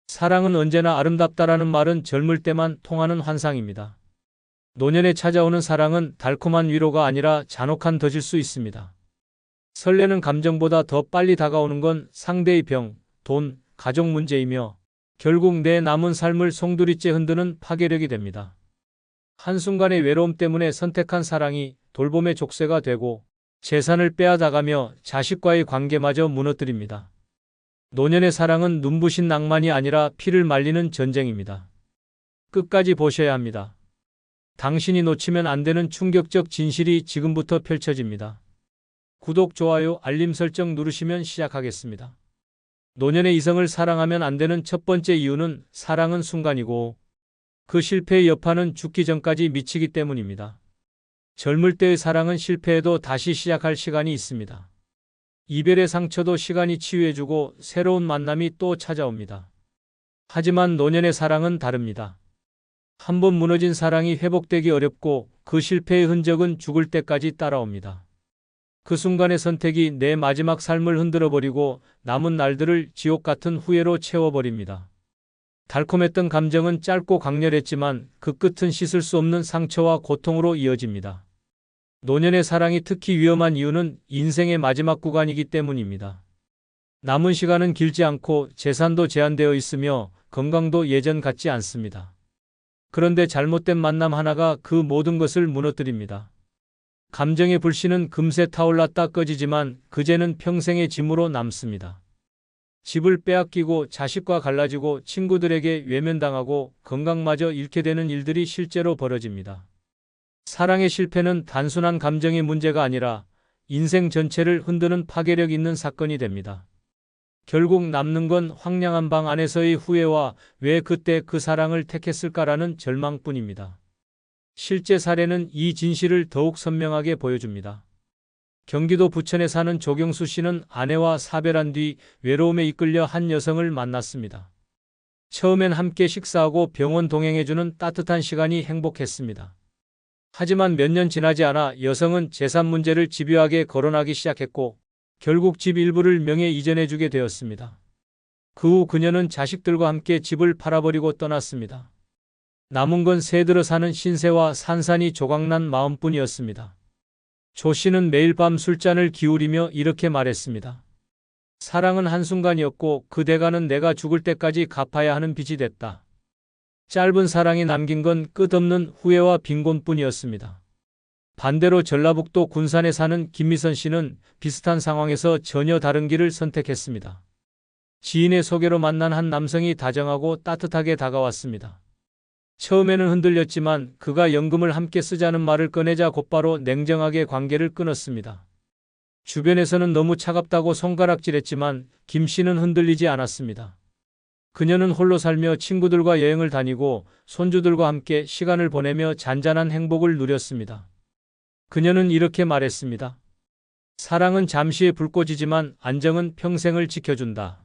사랑은 언제나 아름답다라는 말은 젊을 때만 통하는 환상입니다. 노년에 찾아오는 사랑은 달콤한 위로가 아니라 잔혹한 덫일 수 있습니다. 설레는 감정보다 더 빨리 다가오는 건 상대의 병, 돈, 가족 문제이며 결국 내 남은 삶을 송두리째 흔드는 파괴력이 됩니다. 한순간의 외로움 때문에 선택한 사랑이 돌봄의 족쇄가 되고 재산을 빼앗아가며 자식과의 관계마저 무너뜨립니다. 노년의 사랑은 눈부신 낭만이 아니라 피를 말리는 전쟁입니다. 끝까지 보셔야 합니다. 당신이 놓치면 안 되는 충격적 진실이 지금부터 펼쳐집니다. 구독, 좋아요, 알림 설정 누르시면 시작하겠습니다. 노년의 이성을 사랑하면 안 되는 첫 번째 이유는 사랑은 순간이고 그 실패의 여파는 죽기 전까지 미치기 때문입니다. 젊을 때의 사랑은 실패해도 다시 시작할 시간이 있습니다. 이별의 상처도 시간이 치유해주고 새로운 만남이 또 찾아옵니다. 하지만 노년의 사랑은 다릅니다. 한번 무너진 사랑이 회복되기 어렵고 그 실패의 흔적은 죽을 때까지 따라옵니다. 그 순간의 선택이 내 마지막 삶을 흔들어버리고 남은 날들을 지옥 같은 후회로 채워버립니다. 달콤했던 감정은 짧고 강렬했지만 그 끝은 씻을 수 없는 상처와 고통으로 이어집니다. 노년의 사랑이 특히 위험한 이유는 인생의 마지막 구간이기 때문입니다. 남은 시간은 길지 않고 재산도 제한되어 있으며 건강도 예전 같지 않습니다. 그런데 잘못된 만남 하나가 그 모든 것을 무너뜨립니다. 감정의 불씨는 금세 타올랐다 꺼지지만 그제는 평생의 짐으로 남습니다. 집을 빼앗기고 자식과 갈라지고 친구들에게 외면당하고 건강마저 잃게 되는 일들이 실제로 벌어집니다. 사랑의 실패는 단순한 감정의 문제가 아니라 인생 전체를 흔드는 파괴력 있는 사건이 됩니다. 결국 남는 건 황량한 방 안에서의 후회와 왜 그때 그 사랑을 택했을까라는 절망뿐입니다. 실제 사례는 이 진실을 더욱 선명하게 보여줍니다. 경기도 부천에 사는 조경수 씨는 아내와 사별한 뒤 외로움에 이끌려 한 여성을 만났습니다. 처음엔 함께 식사하고 병원 동행해주는 따뜻한 시간이 행복했습니다. 하지만 몇 년 지나지 않아 여성은 재산 문제를 집요하게 거론하기 시작했고 결국 집 일부를 명예 이전해주게 되었습니다. 그 후 그녀는 자식들과 함께 집을 팔아버리고 떠났습니다. 남은 건 새들어 사는 신세와 산산이 조각난 마음뿐이었습니다. 조 씨는 매일 밤 술잔을 기울이며 이렇게 말했습니다. 사랑은 한순간이었고 그 대가는 내가 죽을 때까지 갚아야 하는 빚이 됐다. 짧은 사랑이 남긴 건 끝없는 후회와 빈곤뿐이었습니다. 반대로 전라북도 군산에 사는 김미선 씨는 비슷한 상황에서 전혀 다른 길을 선택했습니다. 지인의 소개로 만난 한 남성이 다정하고 따뜻하게 다가왔습니다. 처음에는 흔들렸지만 그가 연금을 함께 쓰자는 말을 꺼내자 곧바로 냉정하게 관계를 끊었습니다. 주변에서는 너무 차갑다고 손가락질했지만 김 씨는 흔들리지 않았습니다. 그녀는 홀로 살며 친구들과 여행을 다니고 손주들과 함께 시간을 보내며 잔잔한 행복을 누렸습니다. 그녀는 이렇게 말했습니다. 사랑은 잠시의 불꽃이지만 안정은 평생을 지켜준다.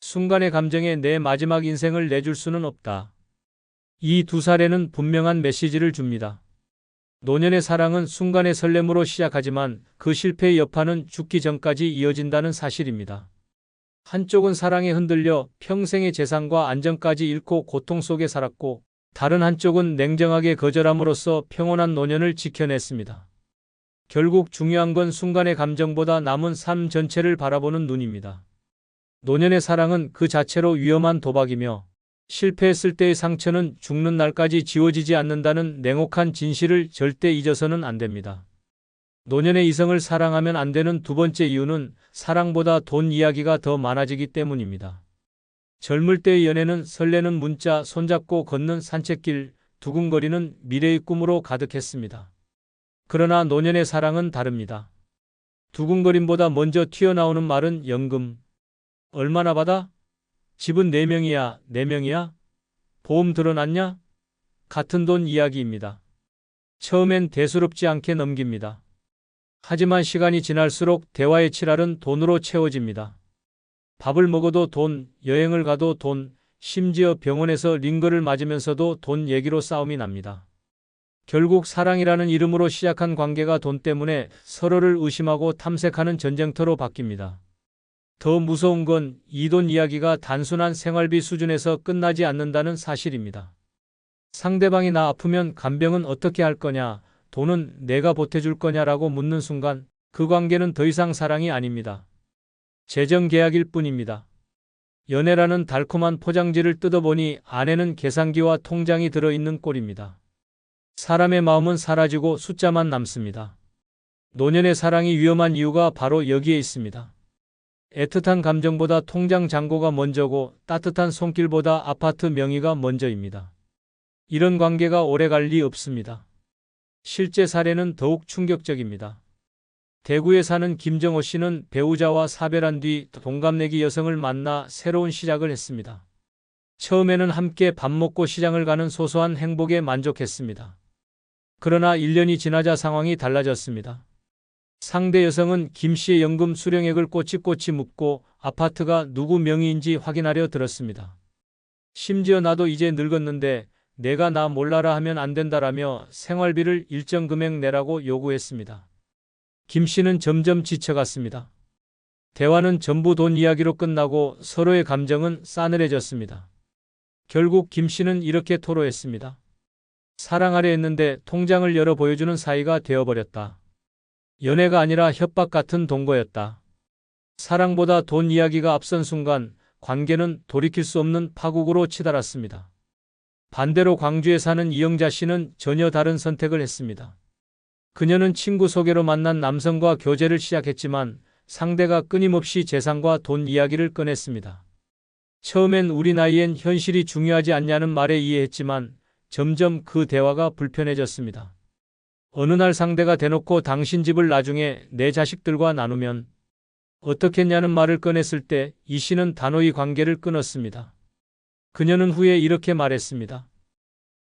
순간의 감정에 내 마지막 인생을 내줄 수는 없다. 이 두 사례는 분명한 메시지를 줍니다. 노년의 사랑은 순간의 설렘으로 시작하지만 그 실패의 여파는 죽기 전까지 이어진다는 사실입니다. 한쪽은 사랑에 흔들려 평생의 재산과 안정까지 잃고 고통 속에 살았고 다른 한쪽은 냉정하게 거절함으로써 평온한 노년을 지켜냈습니다. 결국 중요한 건 순간의 감정보다 남은 삶 전체를 바라보는 눈입니다. 노년의 사랑은 그 자체로 위험한 도박이며 실패했을 때의 상처는 죽는 날까지 지워지지 않는다는 냉혹한 진실을 절대 잊어서는 안 됩니다. 노년의 이성을 사랑하면 안 되는 두 번째 이유는 사랑보다 돈 이야기가 더 많아지기 때문입니다. 젊을 때의 연애는 설레는 문자, 손잡고 걷는 산책길, 두근거리는 미래의 꿈으로 가득했습니다. 그러나 노년의 사랑은 다릅니다. 두근거림보다 먼저 튀어나오는 말은 연금. 얼마나 받아? 집은 4명이야, 4명이야? 보험 들어놨냐? 같은 돈 이야기입니다. 처음엔 대수롭지 않게 넘깁니다. 하지만 시간이 지날수록 대화의 칠할은 돈으로 채워집니다. 밥을 먹어도 돈, 여행을 가도 돈, 심지어 병원에서 링거를 맞으면서도 돈 얘기로 싸움이 납니다. 결국 사랑이라는 이름으로 시작한 관계가 돈 때문에 서로를 의심하고 탐색하는 전쟁터로 바뀝니다. 더 무서운 건 이돈 이야기가 단순한 생활비 수준에서 끝나지 않는다는 사실입니다. 상대방이 나 아프면 간병은 어떻게 할 거냐, 돈은 내가 보태줄 거냐라고 묻는 순간 그 관계는 더 이상 사랑이 아닙니다. 재정 계약일 뿐입니다. 연애라는 달콤한 포장지를 뜯어보니 안에는 계산기와 통장이 들어있는 꼴입니다. 사람의 마음은 사라지고 숫자만 남습니다. 노년의 사랑이 위험한 이유가 바로 여기에 있습니다. 애틋한 감정보다 통장 잔고가 먼저고 따뜻한 손길보다 아파트 명의가 먼저입니다. 이런 관계가 오래갈 리 없습니다. 실제 사례는 더욱 충격적입니다. 대구에 사는 김정호 씨는 배우자와 사별한 뒤 동갑내기 여성을 만나 새로운 시작을 했습니다. 처음에는 함께 밥 먹고 시장을 가는 소소한 행복에 만족했습니다. 그러나 1년이 지나자 상황이 달라졌습니다. 상대 여성은 김 씨의 연금 수령액을 꼬치꼬치 묻고 아파트가 누구 명의인지 확인하려 들었습니다. 심지어 나도 이제 늙었는데 내가 나 몰라라 하면 안 된다라며 생활비를 일정 금액 내라고 요구했습니다. 김 씨는 점점 지쳐갔습니다. 대화는 전부 돈 이야기로 끝나고 서로의 감정은 싸늘해졌습니다. 결국 김 씨는 이렇게 토로했습니다. 사랑하려 했는데 통장을 열어 보여주는 사이가 되어버렸다. 연애가 아니라 협박 같은 동거였다. 사랑보다 돈 이야기가 앞선 순간 관계는 돌이킬 수 없는 파국으로 치달았습니다. 반대로 광주에 사는 이영자 씨는 전혀 다른 선택을 했습니다. 그녀는 친구 소개로 만난 남성과 교제를 시작했지만 상대가 끊임없이 재산과 돈 이야기를 꺼냈습니다. 처음엔 우리 나이엔 현실이 중요하지 않냐는 말에 이해했지만 점점 그 대화가 불편해졌습니다. 어느 날 상대가 대놓고 당신 집을 나중에 내 자식들과 나누면 어떻겠냐는 말을 꺼냈을 때 이 씨는 단호히 관계를 끊었습니다. 그녀는 후에 이렇게 말했습니다.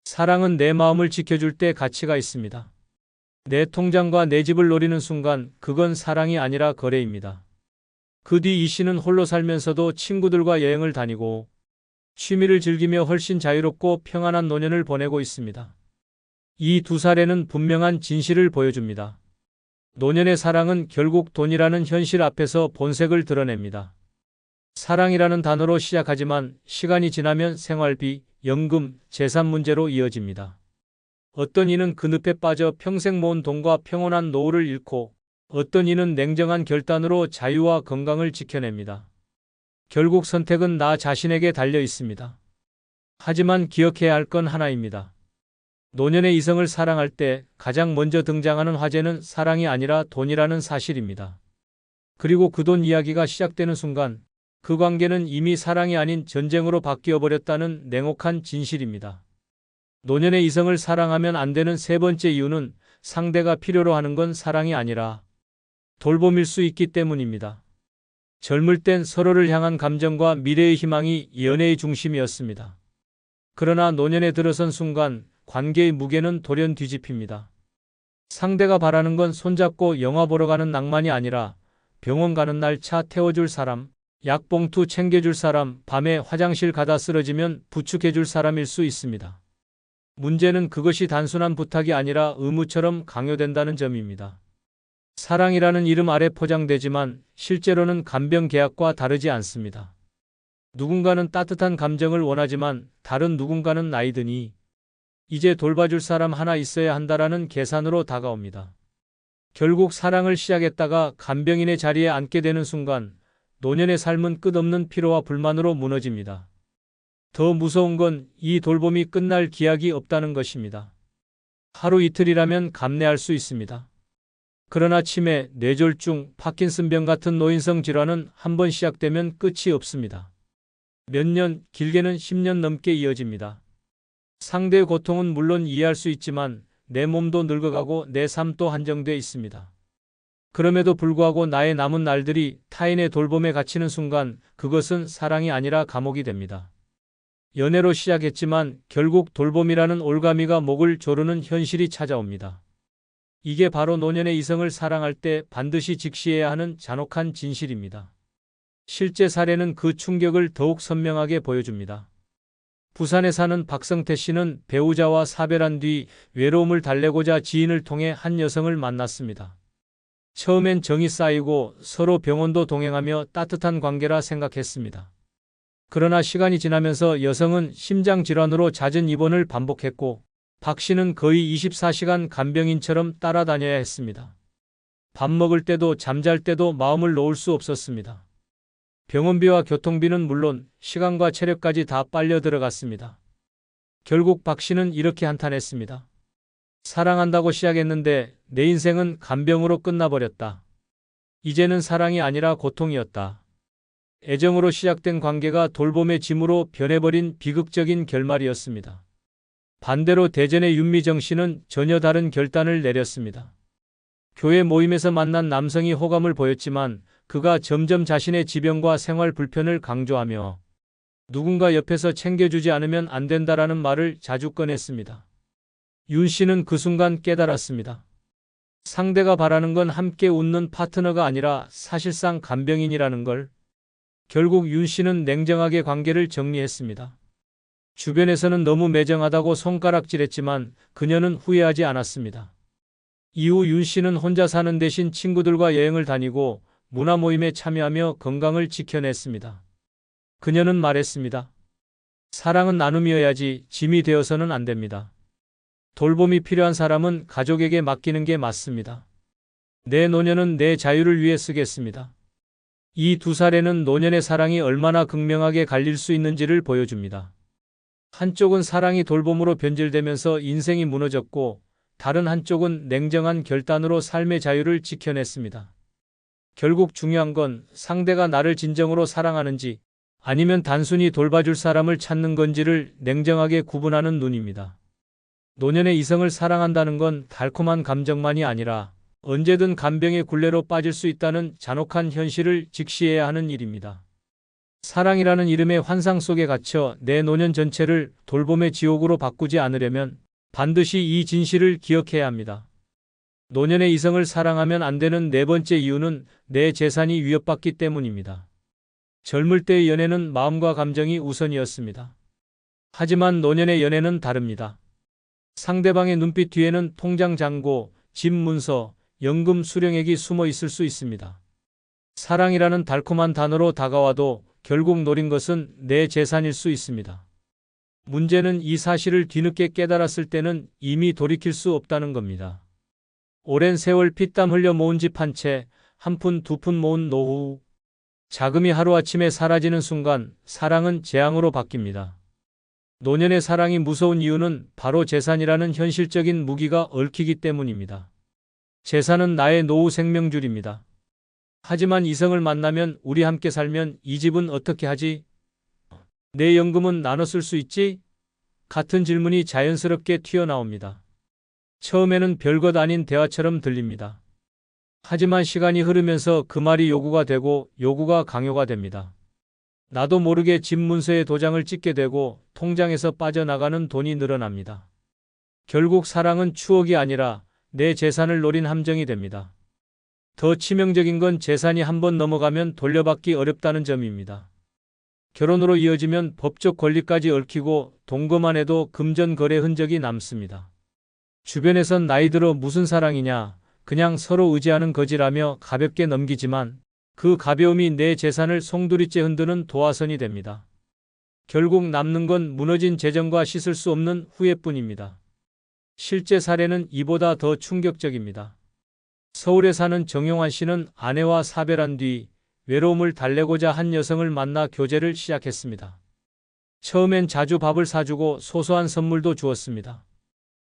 사랑은 내 마음을 지켜줄 때 가치가 있습니다. 내 통장과 내 집을 노리는 순간 그건 사랑이 아니라 거래입니다. 그 뒤 이 씨는 홀로 살면서도 친구들과 여행을 다니고 취미를 즐기며 훨씬 자유롭고 평안한 노년을 보내고 있습니다. 이 두 사례는 분명한 진실을 보여줍니다. 노년의 사랑은 결국 돈이라는 현실 앞에서 본색을 드러냅니다. 사랑이라는 단어로 시작하지만 시간이 지나면 생활비, 연금, 재산 문제로 이어집니다. 어떤 이는 그 늪에 빠져 평생 모은 돈과 평온한 노후를 잃고 어떤 이는 냉정한 결단으로 자유와 건강을 지켜냅니다. 결국 선택은 나 자신에게 달려 있습니다. 하지만 기억해야 할 건 하나입니다. 노년의 이성을 사랑할 때 가장 먼저 등장하는 화제는 사랑이 아니라 돈이라는 사실입니다. 그리고 그 돈 이야기가 시작되는 순간 그 관계는 이미 사랑이 아닌 전쟁으로 바뀌어 버렸다는 냉혹한 진실입니다. 노년의 이성을 사랑하면 안 되는 세 번째 이유는 상대가 필요로 하는 건 사랑이 아니라 돌봄일 수 있기 때문입니다. 젊을 땐 서로를 향한 감정과 미래의 희망이 연애의 중심이었습니다. 그러나 노년에 들어선 순간 관계의 무게는 돌연 뒤집힙니다. 상대가 바라는 건 손잡고 영화 보러 가는 낭만이 아니라 병원 가는 날 차 태워줄 사람, 약봉투 챙겨줄 사람, 밤에 화장실 가다 쓰러지면 부축해줄 사람일 수 있습니다. 문제는 그것이 단순한 부탁이 아니라 의무처럼 강요된다는 점입니다. 사랑이라는 이름 아래 포장되지만 실제로는 간병 계약과 다르지 않습니다. 누군가는 따뜻한 감정을 원하지만 다른 누군가는 나이 드니 이제 돌봐줄 사람 하나 있어야 한다라는 계산으로 다가옵니다. 결국 사랑을 시작했다가 간병인의 자리에 앉게 되는 순간 노년의 삶은 끝없는 피로와 불만으로 무너집니다. 더 무서운 건 이 돌봄이 끝날 기약이 없다는 것입니다. 하루 이틀이라면 감내할 수 있습니다. 그러나 치매, 뇌졸중, 파킨슨병 같은 노인성 질환은 한 번 시작되면 끝이 없습니다. 몇 년, 길게는 10년 넘게 이어집니다. 상대의 고통은 물론 이해할 수 있지만 내 몸도 늙어가고 내 삶도 한정돼 있습니다. 그럼에도 불구하고 나의 남은 날들이 타인의 돌봄에 갇히는 순간 그것은 사랑이 아니라 감옥이 됩니다. 연애로 시작했지만 결국 돌봄이라는 올가미가 목을 조르는 현실이 찾아옵니다. 이게 바로 노년의 이성을 사랑할 때 반드시 직시해야 하는 잔혹한 진실입니다. 실제 사례는 그 충격을 더욱 선명하게 보여줍니다. 부산에 사는 박성태 씨는 배우자와 사별한 뒤 외로움을 달래고자 지인을 통해 한 여성을 만났습니다. 처음엔 정이 쌓이고 서로 병원도 동행하며 따뜻한 관계라 생각했습니다. 그러나 시간이 지나면서 여성은 심장질환으로 잦은 입원을 반복했고 박 씨는 거의 24시간 간병인처럼 따라다녀야 했습니다. 밥 먹을 때도 잠잘 때도 마음을 놓을 수 없었습니다. 병원비와 교통비는 물론 시간과 체력까지 다 빨려 들어갔습니다. 결국 박 씨는 이렇게 한탄했습니다. 사랑한다고 시작했는데 내 인생은 간병으로 끝나버렸다. 이제는 사랑이 아니라 고통이었다. 애정으로 시작된 관계가 돌봄의 짐으로 변해버린 비극적인 결말이었습니다. 반대로 대전의 윤미정 씨는 전혀 다른 결단을 내렸습니다. 교회 모임에서 만난 남성이 호감을 보였지만 그가 점점 자신의 지병과 생활 불편을 강조하며 누군가 옆에서 챙겨주지 않으면 안 된다라는 말을 자주 꺼냈습니다. 윤 씨는 그 순간 깨달았습니다. 상대가 바라는 건 함께 웃는 파트너가 아니라 사실상 간병인이라는 걸. 결국 윤 씨는 냉정하게 관계를 정리했습니다. 주변에서는 너무 매정하다고 손가락질했지만 그녀는 후회하지 않았습니다. 이후 윤 씨는 혼자 사는 대신 친구들과 여행을 다니고 문화 모임에 참여하며 건강을 지켜냈습니다. 그녀는 말했습니다. 사랑은 나눔이어야지 짐이 되어서는 안 됩니다. 돌봄이 필요한 사람은 가족에게 맡기는 게 맞습니다. 내 노년은 내 자유를 위해 쓰겠습니다. 이 두 사례는 노년의 사랑이 얼마나 극명하게 갈릴 수 있는지를 보여줍니다. 한쪽은 사랑이 돌봄으로 변질되면서 인생이 무너졌고 다른 한쪽은 냉정한 결단으로 삶의 자유를 지켜냈습니다. 결국 중요한 건 상대가 나를 진정으로 사랑하는지 아니면 단순히 돌봐줄 사람을 찾는 건지를 냉정하게 구분하는 눈입니다. 노년의 이성을 사랑한다는 건 달콤한 감정만이 아니라 언제든 간병의 굴레로 빠질 수 있다는 잔혹한 현실을 직시해야 하는 일입니다. 사랑이라는 이름의 환상 속에 갇혀 내 노년 전체를 돌봄의 지옥으로 바꾸지 않으려면 반드시 이 진실을 기억해야 합니다. 노년의 이성을 사랑하면 안 되는 네 번째 이유는 내 재산이 위협받기 때문입니다. 젊을 때의 연애는 마음과 감정이 우선이었습니다. 하지만 노년의 연애는 다릅니다. 상대방의 눈빛 뒤에는 통장 잔고, 집 문서, 연금 수령액이 숨어 있을 수 있습니다. 사랑이라는 달콤한 단어로 다가와도 결국 노린 것은 내 재산일 수 있습니다. 문제는 이 사실을 뒤늦게 깨달았을 때는 이미 돌이킬 수 없다는 겁니다. 오랜 세월 피땀 흘려 모은 집 한 채, 한 푼 두 푼 모은 노후. 자금이 하루아침에 사라지는 순간 사랑은 재앙으로 바뀝니다. 노년의 사랑이 무서운 이유는 바로 재산이라는 현실적인 무기가 얽히기 때문입니다. 재산은 나의 노후 생명줄입니다. 하지만 이성을 만나면 우리 함께 살면 이 집은 어떻게 하지? 내 연금은 나눠 쓸 수 있지? 같은 질문이 자연스럽게 튀어나옵니다. 처음에는 별것 아닌 대화처럼 들립니다. 하지만 시간이 흐르면서 그 말이 요구가 되고 요구가 강요가 됩니다. 나도 모르게 집 문서에 도장을 찍게 되고 통장에서 빠져나가는 돈이 늘어납니다. 결국 사랑은 추억이 아니라 내 재산을 노린 함정이 됩니다. 더 치명적인 건 재산이 한번 넘어가면 돌려받기 어렵다는 점입니다. 결혼으로 이어지면 법적 권리까지 얽히고 동거만 해도 금전 거래 흔적이 남습니다. 주변에선 나이 들어 무슨 사랑이냐, 그냥 서로 의지하는 거지라며 가볍게 넘기지만 그 가벼움이 내 재산을 송두리째 흔드는 도화선이 됩니다. 결국 남는 건 무너진 재정과 씻을 수 없는 후회뿐입니다. 실제 사례는 이보다 더 충격적입니다. 서울에 사는 정용환 씨는 아내와 사별한 뒤 외로움을 달래고자 한 여성을 만나 교제를 시작했습니다. 처음엔 자주 밥을 사주고 소소한 선물도 주었습니다.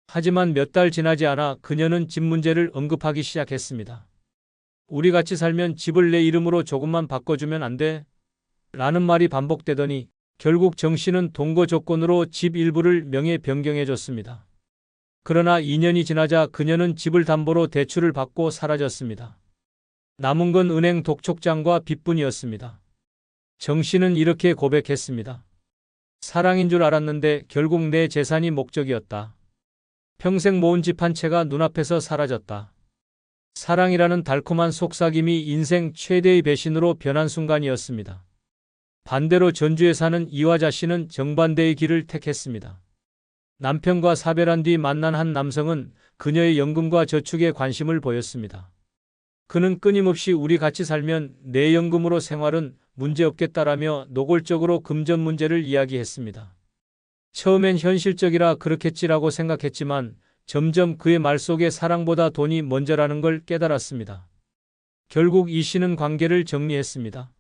하지만 몇 달 지나지 않아 그녀는 집 문제를 언급하기 시작했습니다. 우리 같이 살면 집을 내 이름으로 조금만 바꿔주면 안 돼? 라는 말이 반복되더니 결국 정 씨는 동거 조건으로 집 일부를 명예 변경해줬습니다. 그러나 2년이 지나자 그녀는 집을 담보로 대출을 받고 사라졌습니다. 남은 건 은행 독촉장과 빚뿐이었습니다. 정 씨는 이렇게 고백했습니다. 사랑인 줄 알았는데 결국 내 재산이 목적이었다. 평생 모은 집 한 채가 눈앞에서 사라졌다. 사랑이라는 달콤한 속삭임이 인생 최대의 배신으로 변한 순간이었습니다. 반대로 전주에 사는 이화자 씨는 정반대의 길을 택했습니다. 남편과 사별한 뒤 만난 한 남성은 그녀의 연금과 저축에 관심을 보였습니다. 그는 끊임없이 우리 같이 살면 내 연금으로 생활은 문제없겠다라며 노골적으로 금전 문제를 이야기했습니다. 처음엔 현실적이라 그렇겠지라고 생각했지만 점점 그의 말 속에 사랑보다 돈이 먼저라는 걸 깨달았습니다. 결국 이 씨는 관계를 정리했습니다.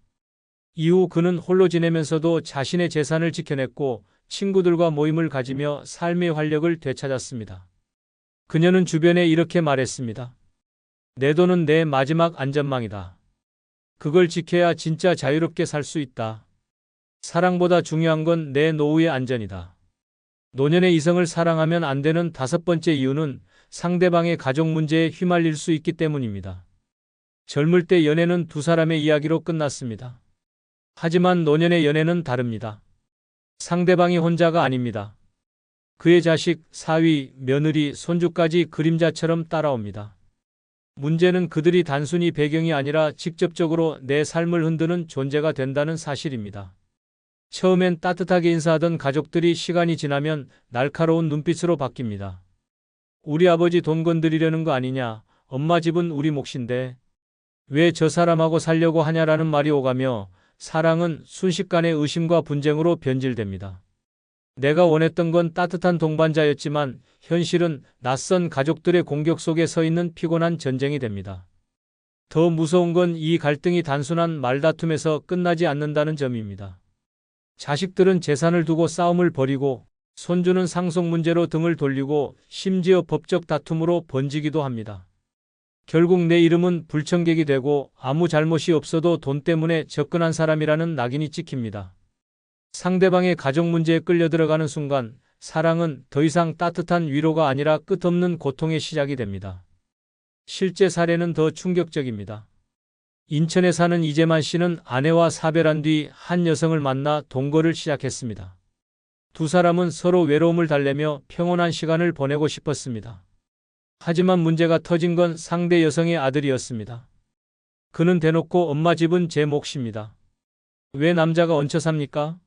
이후 그는 홀로 지내면서도 자신의 재산을 지켜냈고 친구들과 모임을 가지며 삶의 활력을 되찾았습니다. 그녀는 주변에 이렇게 말했습니다. 내 돈은 내 마지막 안전망이다. 그걸 지켜야 진짜 자유롭게 살 수 있다. 사랑보다 중요한 건 내 노후의 안전이다. 노년의 이성을 사랑하면 안 되는 5번째 이유는 상대방의 가족 문제에 휘말릴 수 있기 때문입니다. 젊을 때 연애는 두 사람의 이야기로 끝났습니다. 하지만 노년의 연애는 다릅니다. 상대방이 혼자가 아닙니다. 그의 자식, 사위, 며느리, 손주까지 그림자처럼 따라옵니다. 문제는 그들이 단순히 배경이 아니라 직접적으로 내 삶을 흔드는 존재가 된다는 사실입니다. 처음엔 따뜻하게 인사하던 가족들이 시간이 지나면 날카로운 눈빛으로 바뀝니다. 우리 아버지 돈 건드리려는 거 아니냐? 엄마 집은 우리 몫인데 왜 저 사람하고 살려고 하냐라는 말이 오가며 사랑은 순식간에 의심과 분쟁으로 변질됩니다. 내가 원했던 건 따뜻한 동반자였지만 현실은 낯선 가족들의 공격 속에 서 있는 피곤한 전쟁이 됩니다. 더 무서운 건 이 갈등이 단순한 말다툼에서 끝나지 않는다는 점입니다. 자식들은 재산을 두고 싸움을 벌이고 손주는 상속 문제로 등을 돌리고 심지어 법적 다툼으로 번지기도 합니다. 결국 내 이름은 불청객이 되고 아무 잘못이 없어도 돈 때문에 접근한 사람이라는 낙인이 찍힙니다. 상대방의 가족 문제에 끌려 들어가는 순간 사랑은 더 이상 따뜻한 위로가 아니라 끝없는 고통의 시작이 됩니다. 실제 사례는 더 충격적입니다. 인천에 사는 이재만 씨는 아내와 사별한 뒤 한 여성을 만나 동거를 시작했습니다. 두 사람은 서로 외로움을 달래며 평온한 시간을 보내고 싶었습니다. 하지만 문제가 터진 건 상대 여성의 아들이었습니다. 그는 대놓고 엄마 집은 제 몫입니다. 왜 남자가 얹혀 삽니까?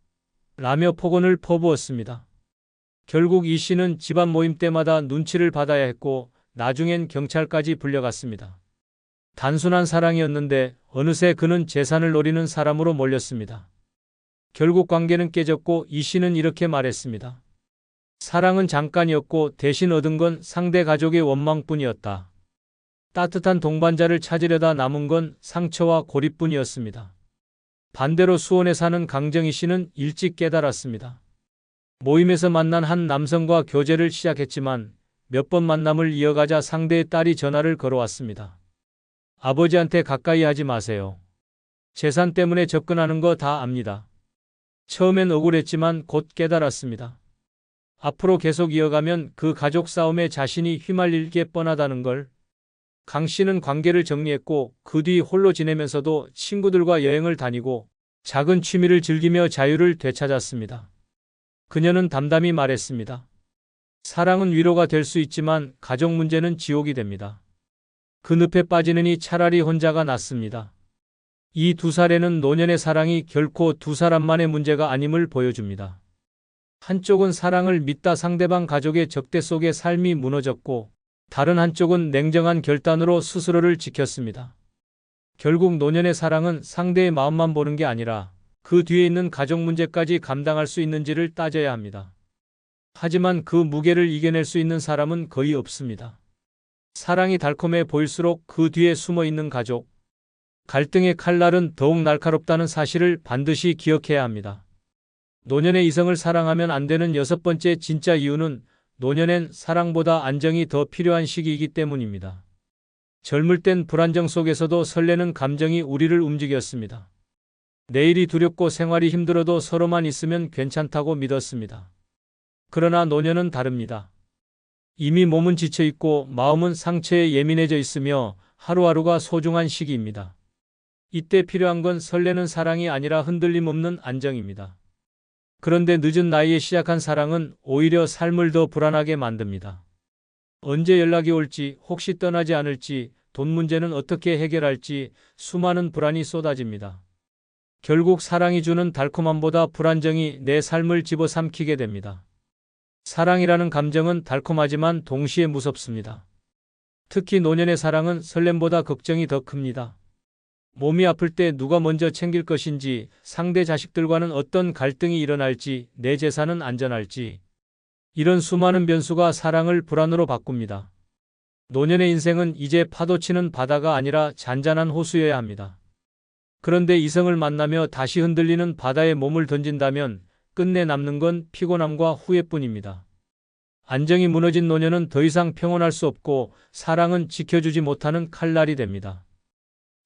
라며 폭언을 퍼부었습니다. 결국 이 씨는 집안 모임 때마다 눈치를 받아야 했고 나중엔 경찰까지 불려갔습니다. 단순한 사랑이었는데 어느새 그는 재산을 노리는 사람으로 몰렸습니다. 결국 관계는 깨졌고 이 씨는 이렇게 말했습니다. 사랑은 잠깐이었고 대신 얻은 건 상대 가족의 원망뿐이었다. 따뜻한 동반자를 찾으려다 남은 건 상처와 고립뿐이었습니다. 반대로 수원에 사는 강정희 씨는 일찍 깨달았습니다. 모임에서 만난 한 남성과 교제를 시작했지만 몇 번 만남을 이어가자 상대의 딸이 전화를 걸어왔습니다. 아버지한테 가까이 하지 마세요. 재산 때문에 접근하는 거 다 압니다. 처음엔 억울했지만 곧 깨달았습니다. 앞으로 계속 이어가면 그 가족 싸움에 자신이 휘말릴 게 뻔하다는 걸. 강 씨는 관계를 정리했고 그 뒤 홀로 지내면서도 친구들과 여행을 다니고 작은 취미를 즐기며 자유를 되찾았습니다. 그녀는 담담히 말했습니다. 사랑은 위로가 될 수 있지만 가족 문제는 지옥이 됩니다. 그 늪에 빠지느니 차라리 혼자가 낫습니다. 이 두 사례는 노년의 사랑이 결코 두 사람만의 문제가 아님을 보여줍니다. 한쪽은 사랑을 믿다 상대방 가족의 적대 속에 삶이 무너졌고 다른 한쪽은 냉정한 결단으로 스스로를 지켰습니다. 결국 노년의 사랑은 상대의 마음만 보는 게 아니라 그 뒤에 있는 가족 문제까지 감당할 수 있는지를 따져야 합니다. 하지만 그 무게를 이겨낼 수 있는 사람은 거의 없습니다. 사랑이 달콤해 보일수록 그 뒤에 숨어 있는 가족, 갈등의 칼날은 더욱 날카롭다는 사실을 반드시 기억해야 합니다. 노년의 이성을 사랑하면 안 되는 6번째 진짜 이유는 노년엔 사랑보다 안정이 더 필요한 시기이기 때문입니다. 젊을 땐 불안정 속에서도 설레는 감정이 우리를 움직였습니다. 내일이 두렵고 생활이 힘들어도 서로만 있으면 괜찮다고 믿었습니다. 그러나 노년은 다릅니다. 이미 몸은 지쳐있고 마음은 상처에 예민해져 있으며 하루하루가 소중한 시기입니다. 이때 필요한 건 설레는 사랑이 아니라 흔들림 없는 안정입니다. 그런데 늦은 나이에 시작한 사랑은 오히려 삶을 더 불안하게 만듭니다. 언제 연락이 올지, 혹시 떠나지 않을지, 돈 문제는 어떻게 해결할지 수많은 불안이 쏟아집니다. 결국 사랑이 주는 달콤함보다 불안정이 내 삶을 집어삼키게 됩니다. 사랑이라는 감정은 달콤하지만 동시에 무섭습니다. 특히 노년의 사랑은 설렘보다 걱정이 더 큽니다. 몸이 아플 때 누가 먼저 챙길 것인지, 상대 자식들과는 어떤 갈등이 일어날지, 내 재산은 안전할지. 이런 수많은 변수가 사랑을 불안으로 바꿉니다. 노년의 인생은 이제 파도치는 바다가 아니라 잔잔한 호수여야 합니다. 그런데 이성을 만나며 다시 흔들리는 바다에 몸을 던진다면 끝내 남는 건 피곤함과 후회뿐입니다. 안정이 무너진 노년은 더 이상 평온할 수 없고 사랑은 지켜주지 못하는 칼날이 됩니다.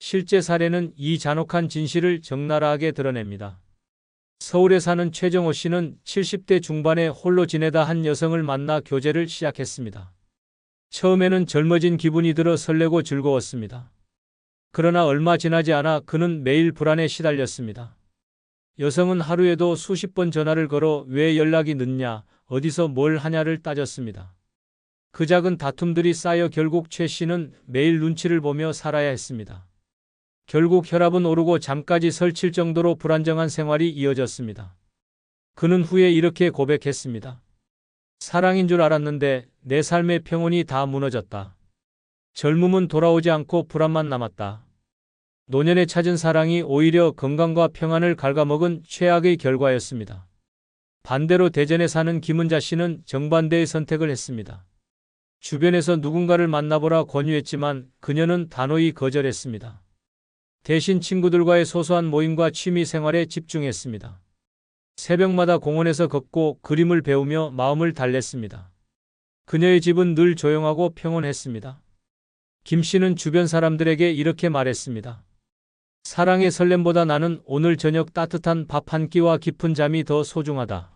실제 사례는 이 잔혹한 진실을 적나라하게 드러냅니다. 서울에 사는 최정호 씨는 70대 중반에 홀로 지내다 한 여성을 만나 교제를 시작했습니다. 처음에는 젊어진 기분이 들어 설레고 즐거웠습니다. 그러나 얼마 지나지 않아 그는 매일 불안에 시달렸습니다. 여성은 하루에도 수십 번 전화를 걸어 왜 연락이 늦냐, 어디서 뭘 하냐를 따졌습니다. 그 작은 다툼들이 쌓여 결국 최 씨는 매일 눈치를 보며 살아야 했습니다. 결국 혈압은 오르고 잠까지 설칠 정도로 불안정한 생활이 이어졌습니다. 그는 후에 이렇게 고백했습니다. 사랑인 줄 알았는데 내 삶의 평온이 다 무너졌다. 젊음은 돌아오지 않고 불안만 남았다. 노년에 찾은 사랑이 오히려 건강과 평안을 갉아먹은 최악의 결과였습니다. 반대로 대전에 사는 김은자 씨는 정반대의 선택을 했습니다. 주변에서 누군가를 만나보라 권유했지만 그녀는 단호히 거절했습니다. 대신 친구들과의 소소한 모임과 취미 생활에 집중했습니다. 새벽마다 공원에서 걷고 그림을 배우며 마음을 달랬습니다. 그녀의 집은 늘 조용하고 평온했습니다. 김 씨는 주변 사람들에게 이렇게 말했습니다. 사랑의 설렘보다 나는 오늘 저녁 따뜻한 밥 한 끼와 깊은 잠이 더 소중하다.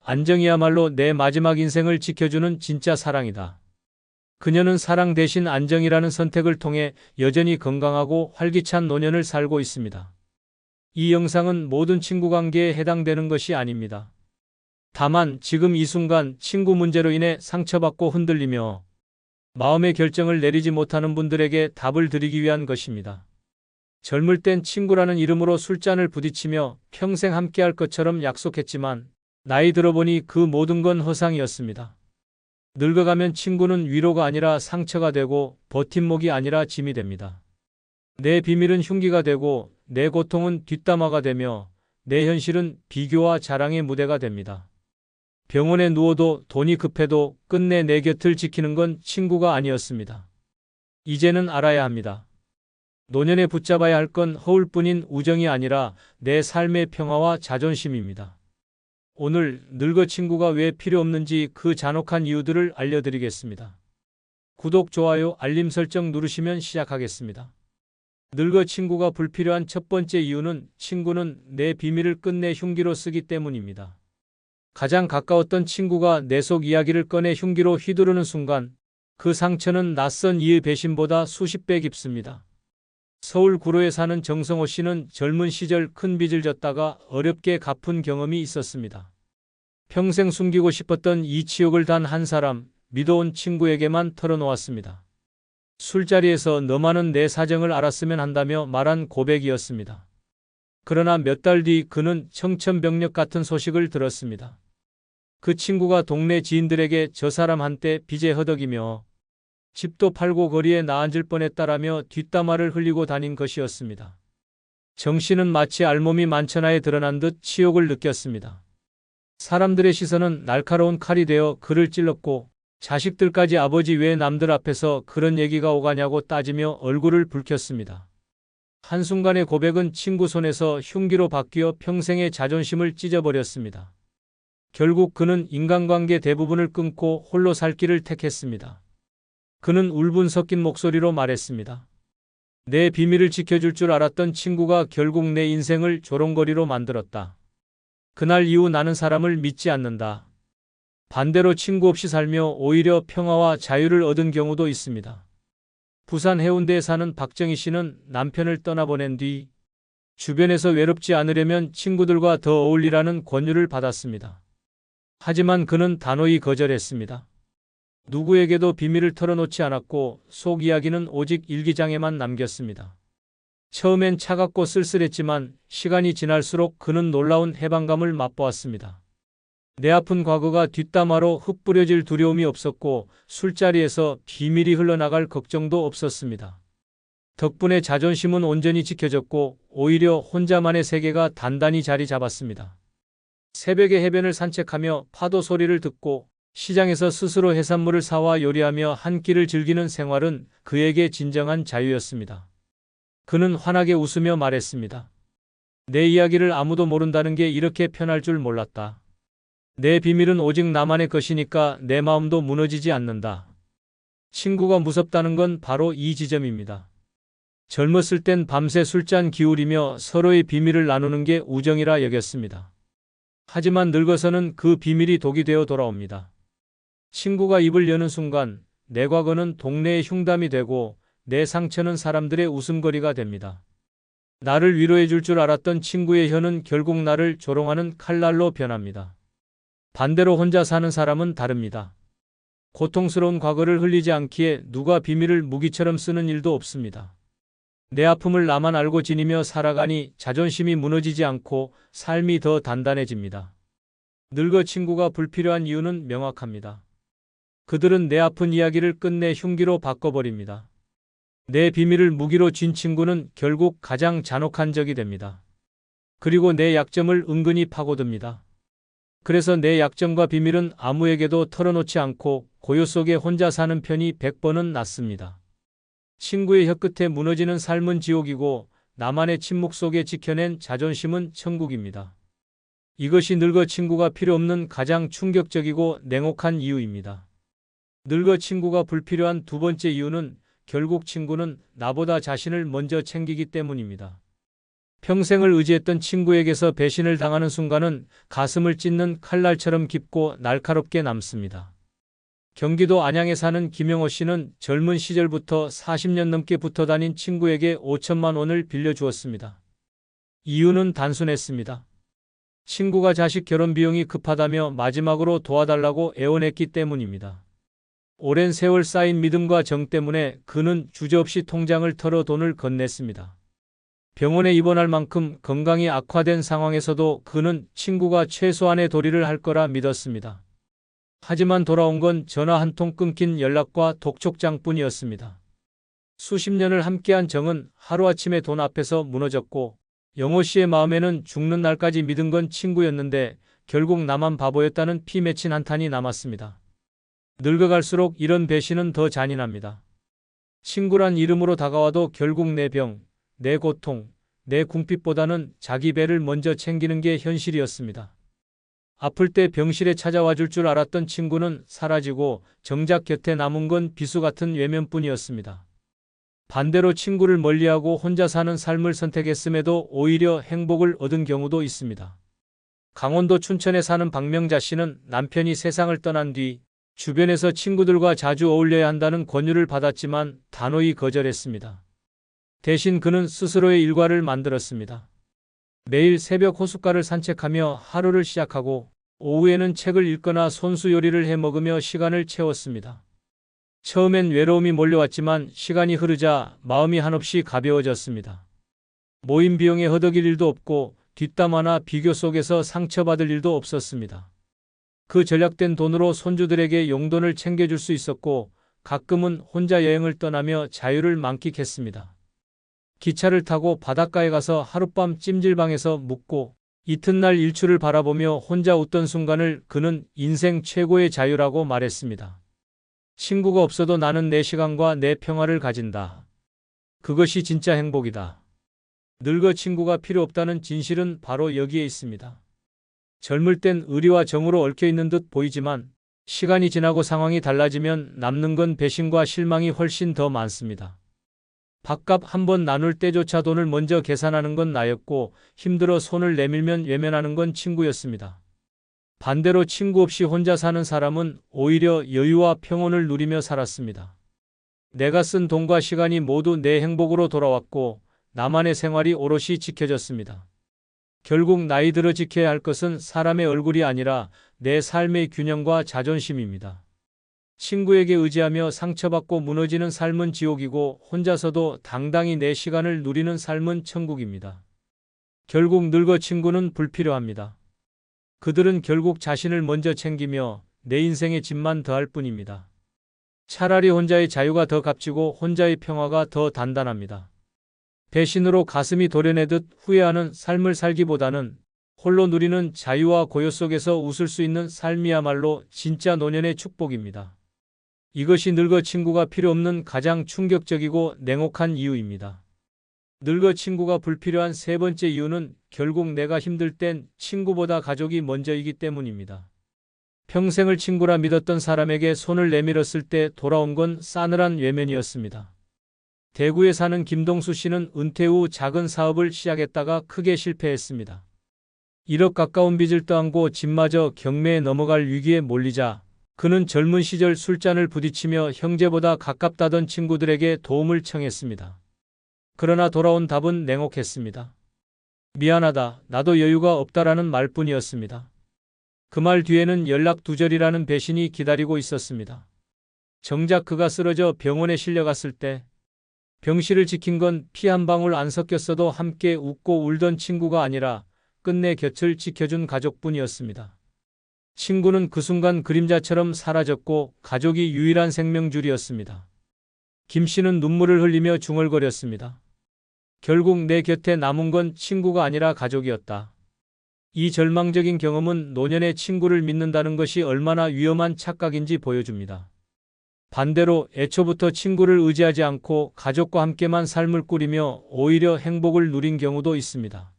안정이야말로 내 마지막 인생을 지켜주는 진짜 사랑이다. 그녀는 사랑 대신 안정이라는 선택을 통해 여전히 건강하고 활기찬 노년을 살고 있습니다. 이 영상은 모든 친구 관계에 해당되는 것이 아닙니다. 다만 지금 이 순간 친구 문제로 인해 상처받고 흔들리며 마음의 결정을 내리지 못하는 분들에게 답을 드리기 위한 것입니다. 젊을 땐 친구라는 이름으로 술잔을 부딪히며 평생 함께할 것처럼 약속했지만 나이 들어보니 그 모든 건 허상이었습니다. 늙어가면 친구는 위로가 아니라 상처가 되고 버팀목이 아니라 짐이 됩니다. 내 비밀은 흉기가 되고 내 고통은 뒷담화가 되며 내 현실은 비교와 자랑의 무대가 됩니다. 병원에 누워도 돈이 급해도 끝내 내 곁을 지키는 건 친구가 아니었습니다. 이제는 알아야 합니다. 노년에 붙잡아야 할 건 허울뿐인 우정이 아니라 내 삶의 평화와 자존심입니다. 오늘 늙어 친구가 왜 필요 없는지 그 잔혹한 이유들을 알려드리겠습니다. 구독, 좋아요, 알림 설정 누르시면 시작하겠습니다. 늙어 친구가 불필요한 첫 번째 이유는 친구는 내 비밀을 끝내 흉기로 쓰기 때문입니다. 가장 가까웠던 친구가 내 속 이야기를 꺼내 흉기로 휘두르는 순간 그 상처는 낯선 이의 배신보다 수십 배 깊습니다. 서울 구로에 사는 정성호 씨는 젊은 시절 큰 빚을 졌다가 어렵게 갚은 경험이 있었습니다. 평생 숨기고 싶었던 이 치욕을 단 한 사람, 믿어온 친구에게만 털어놓았습니다. 술자리에서 너만은 내 사정을 알았으면 한다며 말한 고백이었습니다. 그러나 몇 달 뒤 그는 청천벽력 같은 소식을 들었습니다. 그 친구가 동네 지인들에게 저 사람 한때 빚에 허덕이며 집도 팔고 거리에 나앉을 뻔했다라며 뒷담화를 흘리고 다닌 것이었습니다. 정 씨는 마치 알몸이 만천하에 드러난 듯 치욕을 느꼈습니다. 사람들의 시선은 날카로운 칼이 되어 그를 찔렀고 자식들까지 아버지 왜 남들 앞에서 그런 얘기가 오가냐고 따지며 얼굴을 붉혔습니다. 한순간의 고백은 친구 손에서 흉기로 바뀌어 평생의 자존심을 찢어버렸습니다. 결국 그는 인간관계 대부분을 끊고 홀로 살 길을 택했습니다. 그는 울분 섞인 목소리로 말했습니다. 내 비밀을 지켜줄 줄 알았던 친구가 결국 내 인생을 조롱거리로 만들었다. 그날 이후 나는 사람을 믿지 않는다. 반대로 친구 없이 살며 오히려 평화와 자유를 얻은 경우도 있습니다. 부산 해운대에 사는 박정희 씨는 남편을 떠나보낸 뒤 주변에서 외롭지 않으려면 친구들과 더 어울리라는 권유를 받았습니다. 하지만 그는 단호히 거절했습니다. 누구에게도 비밀을 털어놓지 않았고 속 이야기는 오직 일기장에만 남겼습니다. 처음엔 차갑고 쓸쓸했지만 시간이 지날수록 그는 놀라운 해방감을 맛보았습니다. 내 아픈 과거가 뒷담화로 흩뿌려질 두려움이 없었고 술자리에서 비밀이 흘러나갈 걱정도 없었습니다. 덕분에 자존심은 온전히 지켜졌고 오히려 혼자만의 세계가 단단히 자리 잡았습니다. 새벽에 해변을 산책하며 파도 소리를 듣고 시장에서 스스로 해산물을 사와 요리하며 한 끼를 즐기는 생활은 그에게 진정한 자유였습니다. 그는 환하게 웃으며 말했습니다. 내 이야기를 아무도 모른다는 게 이렇게 편할 줄 몰랐다. 내 비밀은 오직 나만의 것이니까 내 마음도 무너지지 않는다. 친구가 무섭다는 건 바로 이 지점입니다. 젊었을 땐 밤새 술잔 기울이며 서로의 비밀을 나누는 게 우정이라 여겼습니다. 하지만 늙어서는 그 비밀이 독이 되어 돌아옵니다. 친구가 입을 여는 순간 내 과거는 동네의 흉담이 되고 내 상처는 사람들의 웃음거리가 됩니다. 나를 위로해 줄 줄 알았던 친구의 혀는 결국 나를 조롱하는 칼날로 변합니다. 반대로 혼자 사는 사람은 다릅니다. 고통스러운 과거를 흘리지 않기에 누가 비밀을 무기처럼 쓰는 일도 없습니다. 내 아픔을 나만 알고 지니며 살아가니 자존심이 무너지지 않고 삶이 더 단단해집니다. 늙어 친구가 불필요한 이유는 명확합니다. 그들은 내 아픈 이야기를 끝내 흉기로 바꿔버립니다. 내 비밀을 무기로 쥔 친구는 결국 가장 잔혹한 적이 됩니다. 그리고 내 약점을 은근히 파고듭니다. 그래서 내 약점과 비밀은 아무에게도 털어놓지 않고 고요 속에 혼자 사는 편이 100번은 낫습니다. 친구의 혀끝에 무너지는 삶은 지옥이고 나만의 침묵 속에 지켜낸 자존심은 천국입니다. 이것이 늙어 친구가 필요 없는 가장 충격적이고 냉혹한 이유입니다. 늙어 친구가 불필요한 두 번째 이유는 결국 친구는 나보다 자신을 먼저 챙기기 때문입니다. 평생을 의지했던 친구에게서 배신을 당하는 순간은 가슴을 찢는 칼날처럼 깊고 날카롭게 남습니다. 경기도 안양에 사는 김영호 씨는 젊은 시절부터 40년 넘게 붙어 다닌 친구에게 5천만 원을 빌려주었습니다. 이유는 단순했습니다. 친구가 자식 결혼 비용이 급하다며 마지막으로 도와달라고 애원했기 때문입니다. 오랜 세월 쌓인 믿음과 정 때문에 그는 주저없이 통장을 털어 돈을 건넸습니다. 병원에 입원할 만큼 건강이 악화된 상황에서도 그는 친구가 최소한의 도리를 할 거라 믿었습니다. 하지만 돌아온 건 전화 한 통 끊긴 연락과 독촉장뿐이었습니다. 수십 년을 함께한 정은 하루아침에 돈 앞에서 무너졌고 영호 씨의 마음에는 죽는 날까지 믿은 건 친구였는데 결국 나만 바보였다는 피 맺힌 한탄이 남았습니다. 늙어갈수록 이런 배신은 더 잔인합니다. 친구란 이름으로 다가와도 결국 내 병, 내 고통, 내 궁핍보다는 자기 배를 먼저 챙기는 게 현실이었습니다. 아플 때 병실에 찾아와 줄 줄 알았던 친구는 사라지고 정작 곁에 남은 건 비수 같은 외면뿐이었습니다. 반대로 친구를 멀리하고 혼자 사는 삶을 선택했음에도 오히려 행복을 얻은 경우도 있습니다. 강원도 춘천에 사는 박명자 씨는 남편이 세상을 떠난 뒤 주변에서 친구들과 자주 어울려야 한다는 권유를 받았지만 단호히 거절했습니다. 대신 그는 스스로의 일과를 만들었습니다. 매일 새벽 호숫가를 산책하며 하루를 시작하고 오후에는 책을 읽거나 손수 요리를 해 먹으며 시간을 채웠습니다. 처음엔 외로움이 몰려왔지만 시간이 흐르자 마음이 한없이 가벼워졌습니다. 모임 비용에 허덕일 일도 없고 뒷담화나 비교 속에서 상처받을 일도 없었습니다. 그 절약된 돈으로 손주들에게 용돈을 챙겨줄 수 있었고 가끔은 혼자 여행을 떠나며 자유를 만끽했습니다. 기차를 타고 바닷가에 가서 하룻밤 찜질방에서 묵고 이튿날 일출을 바라보며 혼자 웃던 순간을 그는 인생 최고의 자유라고 말했습니다. 친구가 없어도 나는 내 시간과 내 평화를 가진다. 그것이 진짜 행복이다. 늙어 친구가 필요 없다는 진실은 바로 여기에 있습니다. 젊을 땐 의리와 정으로 얽혀있는 듯 보이지만 시간이 지나고 상황이 달라지면 남는 건 배신과 실망이 훨씬 더 많습니다. 밥값 한 번 나눌 때조차 돈을 먼저 계산하는 건 나였고 힘들어 손을 내밀면 외면하는 건 친구였습니다. 반대로 친구 없이 혼자 사는 사람은 오히려 여유와 평온을 누리며 살았습니다. 내가 쓴 돈과 시간이 모두 내 행복으로 돌아왔고 나만의 생활이 오롯이 지켜졌습니다. 결국 나이 들어 지켜야 할 것은 사람의 얼굴이 아니라 내 삶의 균형과 자존심입니다. 친구에게 의지하며 상처받고 무너지는 삶은 지옥이고 혼자서도 당당히 내 시간을 누리는 삶은 천국입니다. 결국 늙어 친구는 불필요합니다. 그들은 결국 자신을 먼저 챙기며 내 인생의 짐만 더할 뿐입니다. 차라리 혼자의 자유가 더 값지고 혼자의 평화가 더 단단합니다. 배신으로 가슴이 도려내듯 후회하는 삶을 살기보다는 홀로 누리는 자유와 고요 속에서 웃을 수 있는 삶이야말로 진짜 노년의 축복입니다. 이것이 늙어 친구가 필요 없는 가장 충격적이고 냉혹한 이유입니다. 늙어 친구가 불필요한 세 번째 이유는 결국 내가 힘들 땐 친구보다 가족이 먼저이기 때문입니다. 평생을 친구라 믿었던 사람에게 손을 내밀었을 때 돌아온 건 싸늘한 외면이었습니다. 대구에 사는 김동수 씨는 은퇴 후 작은 사업을 시작했다가 크게 실패했습니다. 1억 가까운 빚을 떠안고 집마저 경매에 넘어갈 위기에 몰리자 그는 젊은 시절 술잔을 부딪히며 형제보다 가깝다던 친구들에게 도움을 청했습니다. 그러나 돌아온 답은 냉혹했습니다. 미안하다, 나도 여유가 없다라는 말뿐이었습니다. 그 말 뒤에는 연락 두절이라는 배신이 기다리고 있었습니다. 정작 그가 쓰러져 병원에 실려갔을 때 병실을 지킨 건 피 한 방울 안 섞였어도 함께 웃고 울던 친구가 아니라 끝내 곁을 지켜준 가족뿐이었습니다. 친구는 그 순간 그림자처럼 사라졌고 가족이 유일한 생명줄이었습니다. 김 씨는 눈물을 흘리며 중얼거렸습니다. 결국 내 곁에 남은 건 친구가 아니라 가족이었다. 이 절망적인 경험은 노년의 친구를 믿는다는 것이 얼마나 위험한 착각인지 보여줍니다. 반대로 애초부터 친구를 의지하지 않고 가족과 함께만 삶을 꾸리며 오히려 행복을 누린 경우도 있습니다.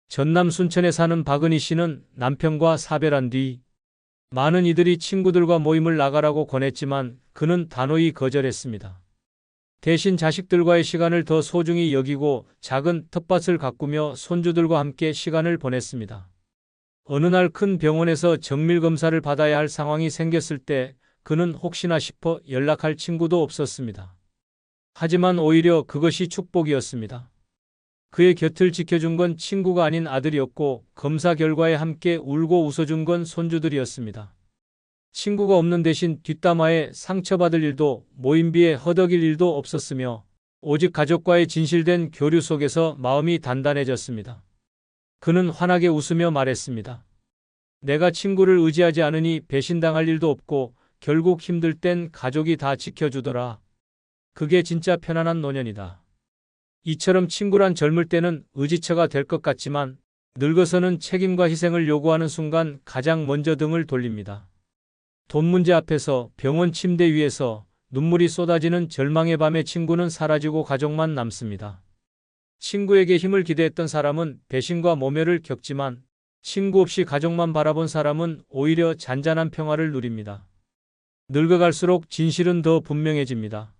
전남 순천에 사는 박은희 씨는 남편과 사별한 뒤 많은 이들이 친구들과 모임을 나가라고 권했지만 그는 단호히 거절했습니다. 대신 자식들과의 시간을 더 소중히 여기고 작은 텃밭을 가꾸며 손주들과 함께 시간을 보냈습니다. 어느 날 큰 병원에서 정밀검사를 받아야 할 상황이 생겼을 때 그는 혹시나 싶어 연락할 친구도 없었습니다. 하지만 오히려 그것이 축복이었습니다. 그의 곁을 지켜준 건 친구가 아닌 아들이었고 검사 결과에 함께 울고 웃어준 건 손주들이었습니다. 친구가 없는 대신 뒷담화에 상처받을 일도 모임비에 허덕일 일도 없었으며 오직 가족과의 진실된 교류 속에서 마음이 단단해졌습니다. 그는 환하게 웃으며 말했습니다. 내가 친구를 의지하지 않으니 배신당할 일도 없고 결국 힘들 땐 가족이 다 지켜주더라. 그게 진짜 편안한 노년이다. 이처럼 친구란 젊을 때는 의지처가 될 것 같지만 늙어서는 책임과 희생을 요구하는 순간 가장 먼저 등을 돌립니다. 돈 문제 앞에서 병원 침대 위에서 눈물이 쏟아지는 절망의 밤에 친구는 사라지고 가족만 남습니다. 친구에게 힘을 기대했던 사람은 배신과 모멸을 겪지만 친구 없이 가족만 바라본 사람은 오히려 잔잔한 평화를 누립니다. 늙어갈수록 진실은 더 분명해집니다.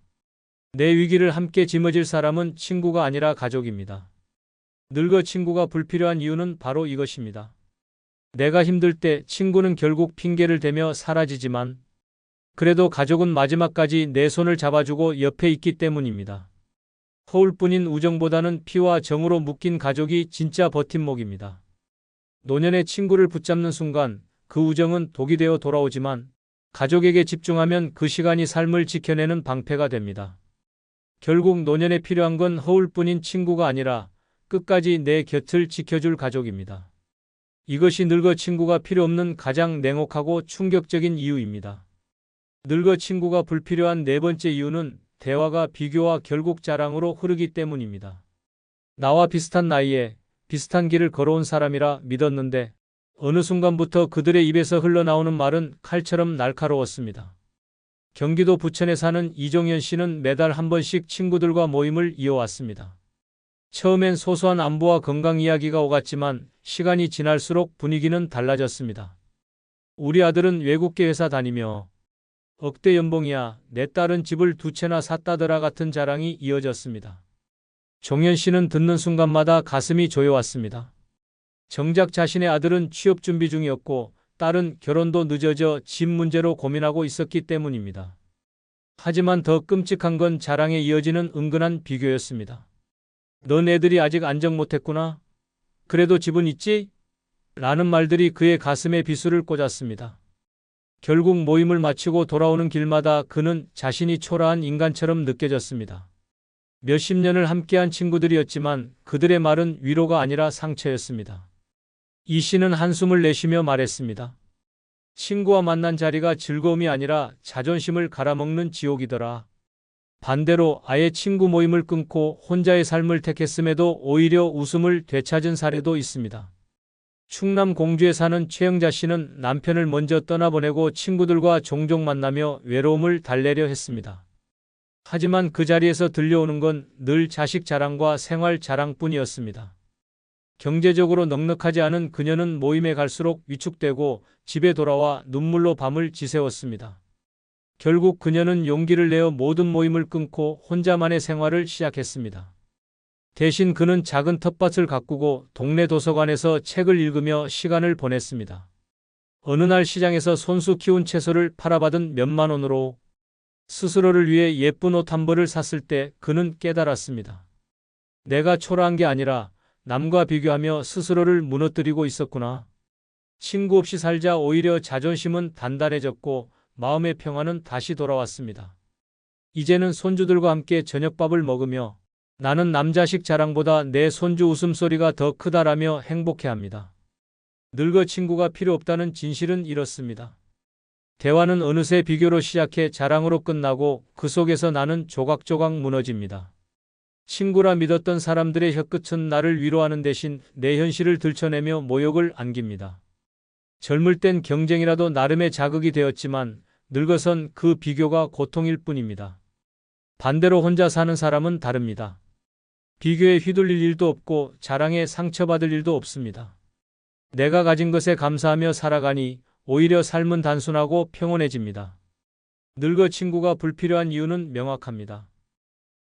내 위기를 함께 짊어질 사람은 친구가 아니라 가족입니다. 늙어 친구가 불필요한 이유는 바로 이것입니다. 내가 힘들 때 친구는 결국 핑계를 대며 사라지지만 그래도 가족은 마지막까지 내 손을 잡아주고 옆에 있기 때문입니다. 허울뿐인 우정보다는 피와 정으로 묶인 가족이 진짜 버팀목입니다. 노년의 친구를 붙잡는 순간 그 우정은 독이 되어 돌아오지만 가족에게 집중하면 그 시간이 삶을 지켜내는 방패가 됩니다. 결국 노년에 필요한 건 허울뿐인 친구가 아니라 끝까지 내 곁을 지켜줄 가족입니다. 이것이 늙어 친구가 필요 없는 가장 냉혹하고 충격적인 이유입니다. 늙어 친구가 불필요한 네 번째 이유는 대화가 비교와 결국 자랑으로 흐르기 때문입니다. 나와 비슷한 나이에 비슷한 길을 걸어온 사람이라 믿었는데 어느 순간부터 그들의 입에서 흘러나오는 말은 칼처럼 날카로웠습니다. 경기도 부천에 사는 이종현 씨는 매달 한 번씩 친구들과 모임을 이어왔습니다. 처음엔 소소한 안부와 건강 이야기가 오갔지만 시간이 지날수록 분위기는 달라졌습니다. 우리 아들은 외국계 회사 다니며 억대 연봉이야, 내 딸은 집을 2채나 샀다더라 같은 자랑이 이어졌습니다. 종현 씨는 듣는 순간마다 가슴이 조여왔습니다. 정작 자신의 아들은 취업 준비 중이었고 딸은 결혼도 늦어져 집 문제로 고민하고 있었기 때문입니다. 하지만 더 끔찍한 건 자랑에 이어지는 은근한 비교였습니다. 넌 애들이 아직 안정 못했구나. 그래도 집은 있지? 라는 말들이 그의 가슴에 비수를 꽂았습니다. 결국 모임을 마치고 돌아오는 길마다 그는 자신이 초라한 인간처럼 느껴졌습니다. 몇십 년을 함께한 친구들이었지만 그들의 말은 위로가 아니라 상처였습니다. 이 씨는 한숨을 내쉬며 말했습니다. 친구와 만난 자리가 즐거움이 아니라 자존심을 갈아먹는 지옥이더라. 반대로 아예 친구 모임을 끊고 혼자의 삶을 택했음에도 오히려 웃음을 되찾은 사례도 있습니다. 충남 공주에 사는 최영자 씨는 남편을 먼저 떠나보내고 친구들과 종종 만나며 외로움을 달래려 했습니다. 하지만 그 자리에서 들려오는 건 늘 자식 자랑과 생활 자랑뿐이었습니다. 경제적으로 넉넉하지 않은 그녀는 모임에 갈수록 위축되고 집에 돌아와 눈물로 밤을 지새웠습니다. 결국 그녀는 용기를 내어 모든 모임을 끊고 혼자만의 생활을 시작했습니다. 대신 그는 작은 텃밭을 가꾸고 동네 도서관에서 책을 읽으며 시간을 보냈습니다. 어느 날 시장에서 손수 키운 채소를 팔아받은 몇만 원으로 스스로를 위해 예쁜 옷 한 벌을 샀을 때 그는 깨달았습니다. 내가 초라한 게 아니라 남과 비교하며 스스로를 무너뜨리고 있었구나. 친구 없이 살자 오히려 자존심은 단단해졌고 마음의 평화는 다시 돌아왔습니다. 이제는 손주들과 함께 저녁밥을 먹으며 나는 남자식 자랑보다 내 손주 웃음소리가 더 크다라며 행복해합니다. 늙어 친구가 필요 없다는 진실은 이렇습니다. 대화는 어느새 비교로 시작해 자랑으로 끝나고 그 속에서 나는 조각조각 무너집니다. 친구라 믿었던 사람들의 혀끝은 나를 위로하는 대신 내 현실을 들춰내며 모욕을 안깁니다. 젊을 땐 경쟁이라도 나름의 자극이 되었지만 늙어선 그 비교가 고통일 뿐입니다. 반대로 혼자 사는 사람은 다릅니다. 비교에 휘둘릴 일도 없고 자랑에 상처받을 일도 없습니다. 내가 가진 것에 감사하며 살아가니 오히려 삶은 단순하고 평온해집니다. 늙어 친구가 불필요한 이유는 명확합니다.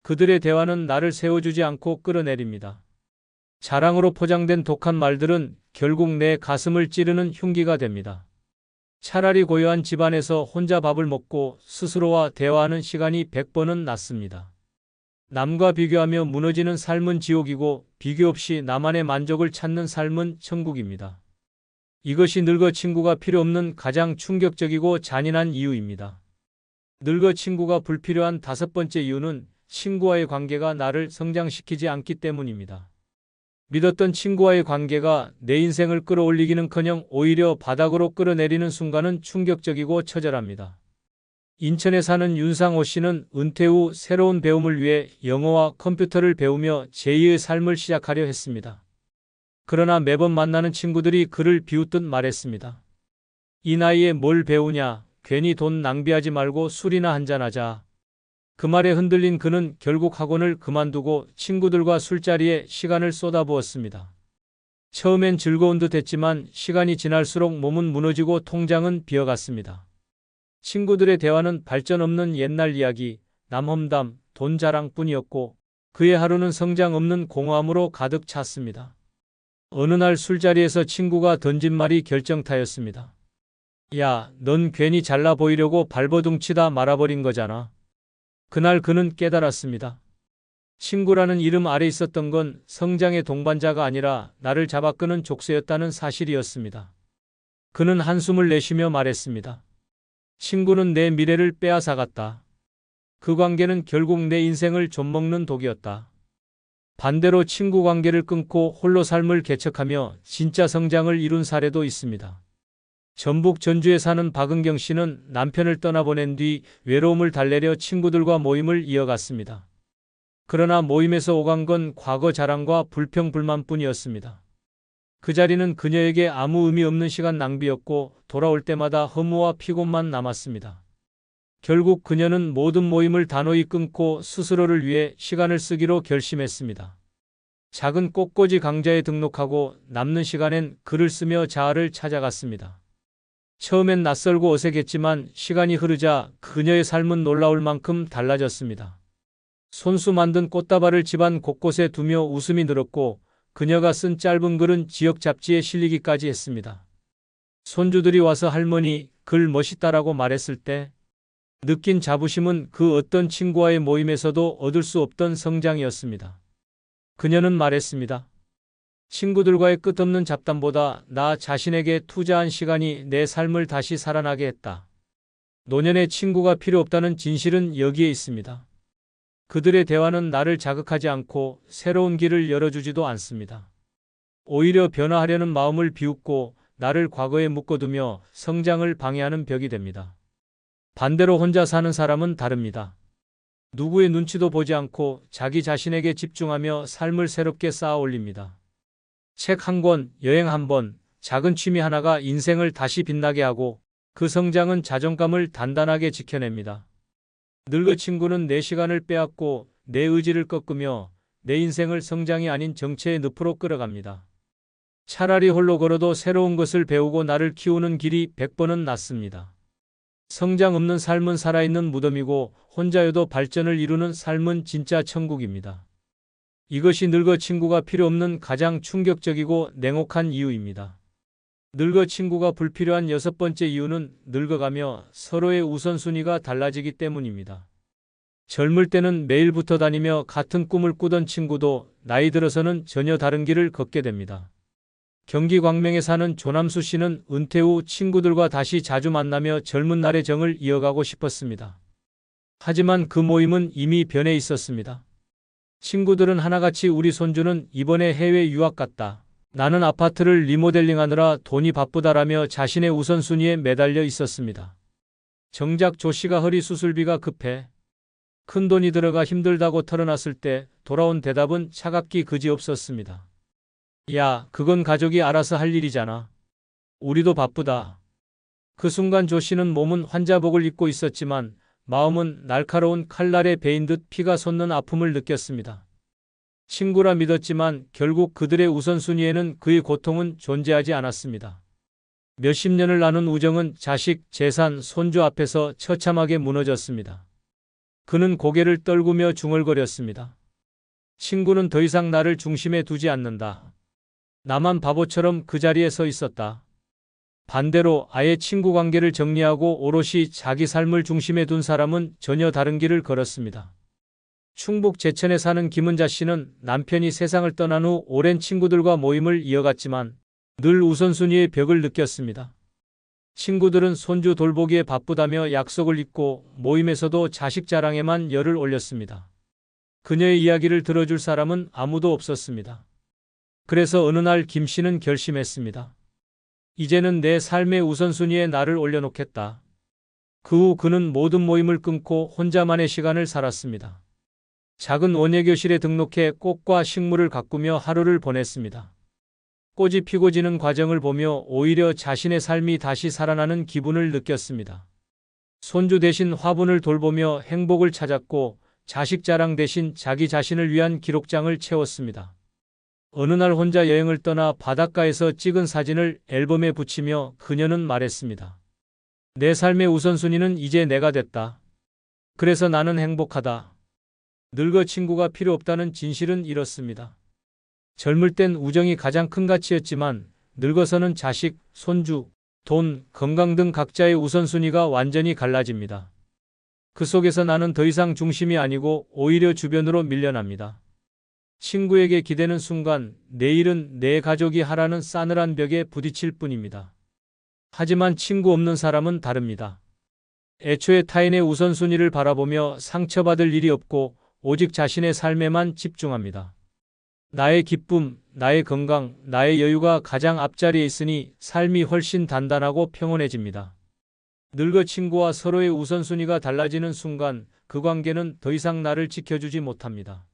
그들의 대화는 나를 세워주지 않고 끌어내립니다. 자랑으로 포장된 독한 말들은 결국 내 가슴을 찌르는 흉기가 됩니다. 차라리 고요한 집안에서 혼자 밥을 먹고 스스로와 대화하는 시간이 100번은 낫습니다. 남과 비교하며 무너지는 삶은 지옥이고 비교 없이 나만의 만족을 찾는 삶은 천국입니다. 이것이 늙어 친구가 필요 없는 가장 충격적이고 잔인한 이유입니다. 늙어 친구가 불필요한 5번째 이유는 친구와의 관계가 나를 성장시키지 않기 때문입니다. 믿었던 친구와의 관계가 내 인생을 끌어올리기는커녕 오히려 바닥으로 끌어내리는 순간은 충격적이고 처절합니다. 인천에 사는 윤상호 씨는 은퇴 후 새로운 배움을 위해 영어와 컴퓨터를 배우며 제2의 삶을 시작하려 했습니다. 그러나 매번 만나는 친구들이 그를 비웃듯 말했습니다. 이 나이에 뭘 배우냐, 괜히 돈 낭비하지 말고 술이나 한잔하자. 그 말에 흔들린 그는 결국 학원을 그만두고 친구들과 술자리에 시간을 쏟아부었습니다. 처음엔 즐거운 듯 했지만 시간이 지날수록 몸은 무너지고 통장은 비어갔습니다. 친구들의 대화는 발전 없는 옛날 이야기, 남험담, 돈 자랑뿐이었고 그의 하루는 성장 없는 공허함으로 가득 찼습니다. 어느 날 술자리에서 친구가 던진 말이 결정타였습니다. 야, 넌 괜히 잘나 보이려고 발버둥치다 말아버린 거잖아. 그날 그는 깨달았습니다. 친구라는 이름 아래 있었던 건 성장의 동반자가 아니라 나를 잡아끄는 족쇄였다는 사실이었습니다. 그는 한숨을 내쉬며 말했습니다. 친구는 내 미래를 빼앗아갔다. 그 관계는 결국 내 인생을 좀먹는 독이었다. 반대로 친구 관계를 끊고 홀로 삶을 개척하며 진짜 성장을 이룬 사례도 있습니다. 전북 전주에 사는 박은경 씨는 남편을 떠나보낸 뒤 외로움을 달래려 친구들과 모임을 이어갔습니다. 그러나 모임에서 오간 건 과거 자랑과 불평불만뿐이었습니다. 그 자리는 그녀에게 아무 의미 없는 시간 낭비였고 돌아올 때마다 허무와 피곤만 남았습니다. 결국 그녀는 모든 모임을 단호히 끊고 스스로를 위해 시간을 쓰기로 결심했습니다. 작은 꽃꽂이 강좌에 등록하고 남는 시간엔 글을 쓰며 자아를 찾아갔습니다. 처음엔 낯설고 어색했지만 시간이 흐르자 그녀의 삶은 놀라울 만큼 달라졌습니다. 손수 만든 꽃다발을 집안 곳곳에 두며 웃음이 늘었고 그녀가 쓴 짧은 글은 지역 잡지에 실리기까지 했습니다. 손주들이 와서 할머니, 글 멋있다라고 말했을 때 느낀 자부심은 그 어떤 친구와의 모임에서도 얻을 수 없던 성장이었습니다. 그녀는 말했습니다. 친구들과의 끝없는 잡담보다 나 자신에게 투자한 시간이 내 삶을 다시 살아나게 했다. 노년의 친구가 필요 없다는 진실은 여기에 있습니다. 그들의 대화는 나를 자극하지 않고 새로운 길을 열어주지도 않습니다. 오히려 변화하려는 마음을 비웃고 나를 과거에 묶어두며 성장을 방해하는 벽이 됩니다. 반대로 혼자 사는 사람은 다릅니다. 누구의 눈치도 보지 않고 자기 자신에게 집중하며 삶을 새롭게 쌓아 올립니다. 책 한 권, 여행 한 번, 작은 취미 하나가 인생을 다시 빛나게 하고 그 성장은 자존감을 단단하게 지켜냅니다. 늙어 친구는 내 시간을 빼앗고 내 의지를 꺾으며 내 인생을 성장이 아닌 정체의 늪으로 끌어갑니다. 차라리 홀로 걸어도 새로운 것을 배우고 나를 키우는 길이 100번은 낫습니다. 성장 없는 삶은 살아있는 무덤이고 혼자여도 발전을 이루는 삶은 진짜 천국입니다. 이것이 늙어 친구가 필요 없는 가장 충격적이고 냉혹한 이유입니다. 늙어 친구가 불필요한 6번째 이유는 늙어가며 서로의 우선순위가 달라지기 때문입니다. 젊을 때는 매일 붙어 다니며 같은 꿈을 꾸던 친구도 나이 들어서는 전혀 다른 길을 걷게 됩니다. 경기 광명에 사는 조남수 씨는 은퇴 후 친구들과 다시 자주 만나며 젊은 날의 정을 이어가고 싶었습니다. 하지만 그 모임은 이미 변해 있었습니다. 친구들은 하나같이 우리 손주는 이번에 해외 유학 갔다. 나는 아파트를 리모델링하느라 돈이 바쁘다라며 자신의 우선순위에 매달려 있었습니다. 정작 조 씨가 허리 수술비가 급해 큰 돈이 들어가 힘들다고 털어놨을 때 돌아온 대답은 차갑기 그지없었습니다. 야, 그건 가족이 알아서 할 일이잖아. 우리도 바쁘다. 그 순간 조 씨는 몸은 환자복을 입고 있었지만 마음은 날카로운 칼날에 베인 듯 피가 솟는 아픔을 느꼈습니다. 친구라 믿었지만 결국 그들의 우선순위에는 그의 고통은 존재하지 않았습니다. 몇십 년을 나눈 우정은 자식, 재산, 손주 앞에서 처참하게 무너졌습니다. 그는 고개를 떨구며 중얼거렸습니다. 친구는 더 이상 나를 중심에 두지 않는다. 나만 바보처럼 그 자리에 서 있었다. 반대로 아예 친구 관계를 정리하고 오롯이 자기 삶을 중심에 둔 사람은 전혀 다른 길을 걸었습니다. 충북 제천에 사는 김은자 씨는 남편이 세상을 떠난 후 오랜 친구들과 모임을 이어갔지만 늘 우선순위의 벽을 느꼈습니다. 친구들은 손주 돌보기에 바쁘다며 약속을 잊고 모임에서도 자식 자랑에만 열을 올렸습니다. 그녀의 이야기를 들어줄 사람은 아무도 없었습니다. 그래서 어느 날 김 씨는 결심했습니다. 이제는 내 삶의 우선순위에 나를 올려놓겠다. 그 후 그는 모든 모임을 끊고 혼자만의 시간을 살았습니다. 작은 원예교실에 등록해 꽃과 식물을 가꾸며 하루를 보냈습니다. 꽃이 피고 지는 과정을 보며 오히려 자신의 삶이 다시 살아나는 기분을 느꼈습니다. 손주 대신 화분을 돌보며 행복을 찾았고 자식 자랑 대신 자기 자신을 위한 기록장을 채웠습니다. 어느 날 혼자 여행을 떠나 바닷가에서 찍은 사진을 앨범에 붙이며 그녀는 말했습니다. 내 삶의 우선순위는 이제 내가 됐다. 그래서 나는 행복하다. 늙어 친구가 필요 없다는 진실은 이렇습니다. 젊을 땐 우정이 가장 큰 가치였지만 늙어서는 자식, 손주, 돈, 건강 등 각자의 우선순위가 완전히 갈라집니다. 그 속에서 나는 더 이상 중심이 아니고 오히려 주변으로 밀려납니다. 친구에게 기대는 순간 내일은 내 가족이 하라는 싸늘한 벽에 부딪힐 뿐입니다. 하지만 친구 없는 사람은 다릅니다. 애초에 타인의 우선순위를 바라보며 상처받을 일이 없고 오직 자신의 삶에만 집중합니다. 나의 기쁨, 나의 건강, 나의 여유가 가장 앞자리에 있으니 삶이 훨씬 단단하고 평온해집니다. 늙어 친구와 서로의 우선순위가 달라지는 순간 그 관계는 더 이상 나를 지켜주지 못합니다.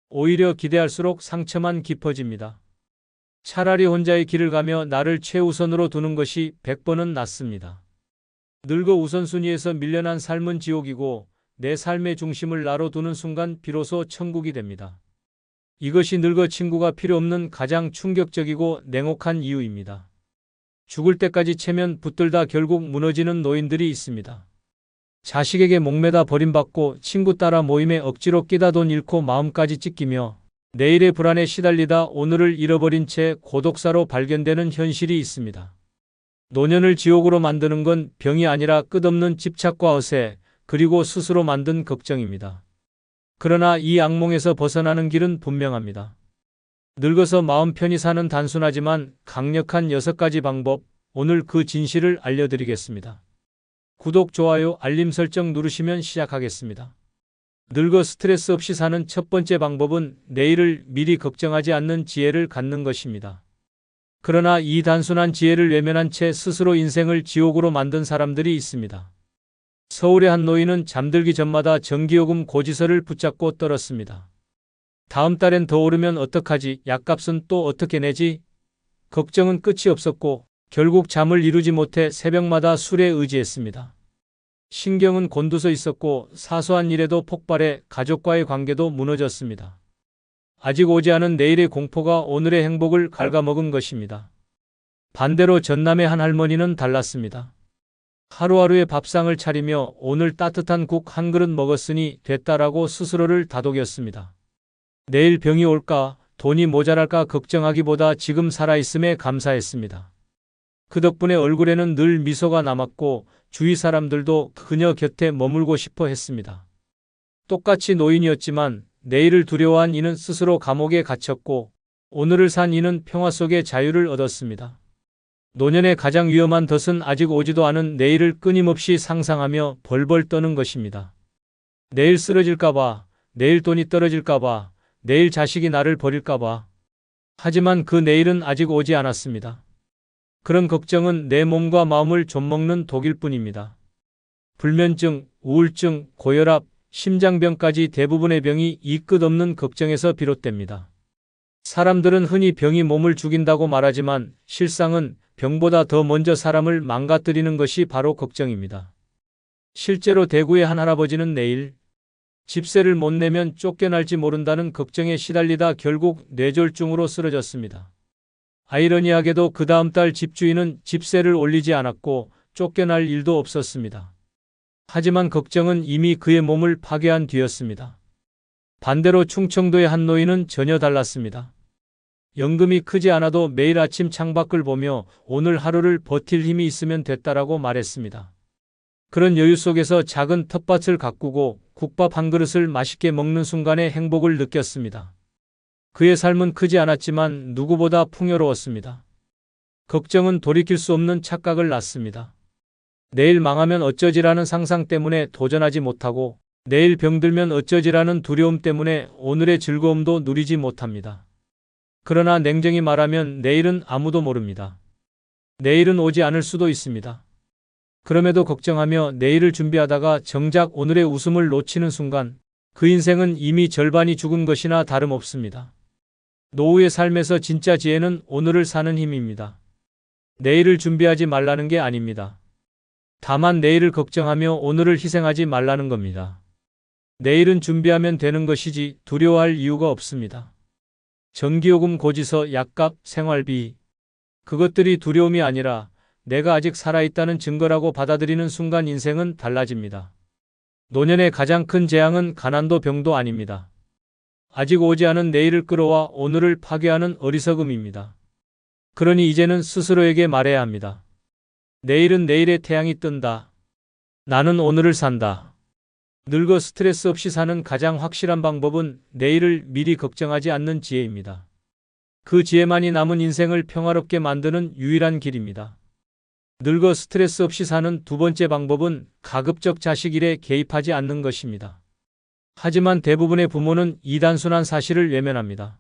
오히려 기대할수록 상처만 깊어집니다. 차라리 혼자의 길을 가며 나를 최우선으로 두는 것이 100번은 낫습니다. 늙어 우선순위에서 밀려난 삶은 지옥이고 내 삶의 중심을 나로 두는 순간 비로소 천국이 됩니다. 이것이 늙어 친구가 필요 없는 가장 충격적이고 냉혹한 이유입니다. 죽을 때까지 체면 붙들다 결국 무너지는 노인들이 있습니다. 자식에게 목매다 버림받고 친구 따라 모임에 억지로 끼다 돈 잃고 마음까지 찢기며 내일의 불안에 시달리다 오늘을 잃어버린 채 고독사로 발견되는 현실이 있습니다. 노년을 지옥으로 만드는 건 병이 아니라 끝없는 집착과 어세, 그리고 스스로 만든 걱정입니다. 그러나 이 악몽에서 벗어나는 길은 분명합니다. 늙어서 마음 편히 사는 단순하지만 강력한 6가지 방법, 오늘 그 진실을 알려드리겠습니다. 구독, 좋아요, 알림 설정 누르시면 시작하겠습니다. 늙어 스트레스 없이 사는 첫 번째 방법은 내일을 미리 걱정하지 않는 지혜를 갖는 것입니다. 그러나 이 단순한 지혜를 외면한 채 스스로 인생을 지옥으로 만든 사람들이 있습니다. 서울의 한 노인은 잠들기 전마다 전기요금 고지서를 붙잡고 떨었습니다. 다음 달엔 더 오르면 어떡하지? 약값은 또 어떻게 내지? 걱정은 끝이 없었고 결국 잠을 이루지 못해 새벽마다 술에 의지했습니다. 신경은 곤두서 있었고 사소한 일에도 폭발해 가족과의 관계도 무너졌습니다. 아직 오지 않은 내일의 공포가 오늘의 행복을 갉아먹은 것입니다. 반대로 전남의 한 할머니는 달랐습니다. 하루하루의 밥상을 차리며 오늘 따뜻한 국 한 그릇 먹었으니 됐다라고 스스로를 다독였습니다. 내일 병이 올까, 돈이 모자랄까 걱정하기보다 지금 살아있음에 감사했습니다. 그 덕분에 얼굴에는 늘 미소가 남았고 주위 사람들도 그녀 곁에 머물고 싶어 했습니다. 똑같이 노인이었지만 내일을 두려워한 이는 스스로 감옥에 갇혔고 오늘을 산 이는 평화 속의 자유를 얻었습니다. 노년의 가장 위험한 덫은 아직 오지도 않은 내일을 끊임없이 상상하며 벌벌 떠는 것입니다. 내일 쓰러질까봐, 내일 돈이 떨어질까봐, 내일 자식이 나를 버릴까봐. 하지만 그 내일은 아직 오지 않았습니다. 그런 걱정은 내 몸과 마음을 좀먹는 독일 뿐입니다. 불면증, 우울증, 고혈압, 심장병까지 대부분의 병이 이 끝없는 걱정에서 비롯됩니다. 사람들은 흔히 병이 몸을 죽인다고 말하지만 실상은 병보다 더 먼저 사람을 망가뜨리는 것이 바로 걱정입니다. 실제로 대구의 한 할아버지는 내일 집세를 못 내면 쫓겨날지 모른다는 걱정에 시달리다 결국 뇌졸중으로 쓰러졌습니다. 아이러니하게도 그 다음 달 집주인은 집세를 올리지 않았고 쫓겨날 일도 없었습니다. 하지만 걱정은 이미 그의 몸을 파괴한 뒤였습니다. 반대로 충청도의 한 노인은 전혀 달랐습니다. 연금이 크지 않아도 매일 아침 창밖을 보며 오늘 하루를 버틸 힘이 있으면 됐다라고 말했습니다. 그런 여유 속에서 작은 텃밭을 가꾸고 국밥 한 그릇을 맛있게 먹는 순간의 행복을 느꼈습니다. 그의 삶은 크지 않았지만 누구보다 풍요로웠습니다. 걱정은 돌이킬 수 없는 착각을 낳습니다. 내일 망하면 어쩌지라는 상상 때문에 도전하지 못하고 내일 병들면 어쩌지라는 두려움 때문에 오늘의 즐거움도 누리지 못합니다. 그러나 냉정히 말하면 내일은 아무도 모릅니다. 내일은 오지 않을 수도 있습니다. 그럼에도 걱정하며 내일을 준비하다가 정작 오늘의 웃음을 놓치는 순간 그 인생은 이미 절반이 죽은 것이나 다름없습니다. 노후의 삶에서 진짜 지혜는 오늘을 사는 힘입니다. 내일을 준비하지 말라는 게 아닙니다. 다만 내일을 걱정하며 오늘을 희생하지 말라는 겁니다. 내일은 준비하면 되는 것이지 두려워할 이유가 없습니다. 전기요금 고지서, 약값, 생활비. 그것들이 두려움이 아니라 내가 아직 살아있다는 증거라고 받아들이는 순간 인생은 달라집니다. 노년의 가장 큰 재앙은 가난도 병도 아닙니다. 아직 오지 않은 내일을 끌어와 오늘을 파괴하는 어리석음입니다. 그러니 이제는 스스로에게 말해야 합니다. 내일은 내일의 태양이 뜬다. 나는 오늘을 산다. 늙어 스트레스 없이 사는 가장 확실한 방법은 내일을 미리 걱정하지 않는 지혜입니다. 그 지혜만이 남은 인생을 평화롭게 만드는 유일한 길입니다. 늙어 스트레스 없이 사는 두 번째 방법은 가급적 자식 일에 개입하지 않는 것입니다. 하지만 대부분의 부모는 이 단순한 사실을 외면합니다.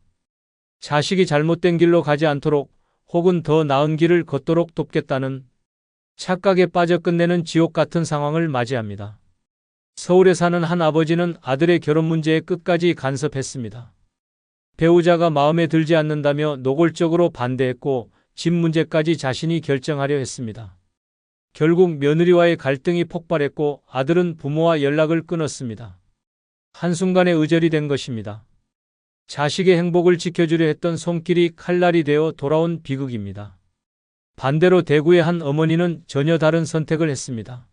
자식이 잘못된 길로 가지 않도록 혹은 더 나은 길을 걷도록 돕겠다는 착각에 빠져 끝내는 지옥 같은 상황을 맞이합니다. 서울에 사는 한 아버지는 아들의 결혼 문제에 끝까지 간섭했습니다. 배우자가 마음에 들지 않는다며 노골적으로 반대했고 집 문제까지 자신이 결정하려 했습니다. 결국 며느리와의 갈등이 폭발했고 아들은 부모와 연락을 끊었습니다. 한순간에 의절이 된 것입니다. 자식의 행복을 지켜주려 했던 손길이 칼날이 되어 돌아온 비극입니다. 반대로 대구의 한 어머니는 전혀 다른 선택을 했습니다.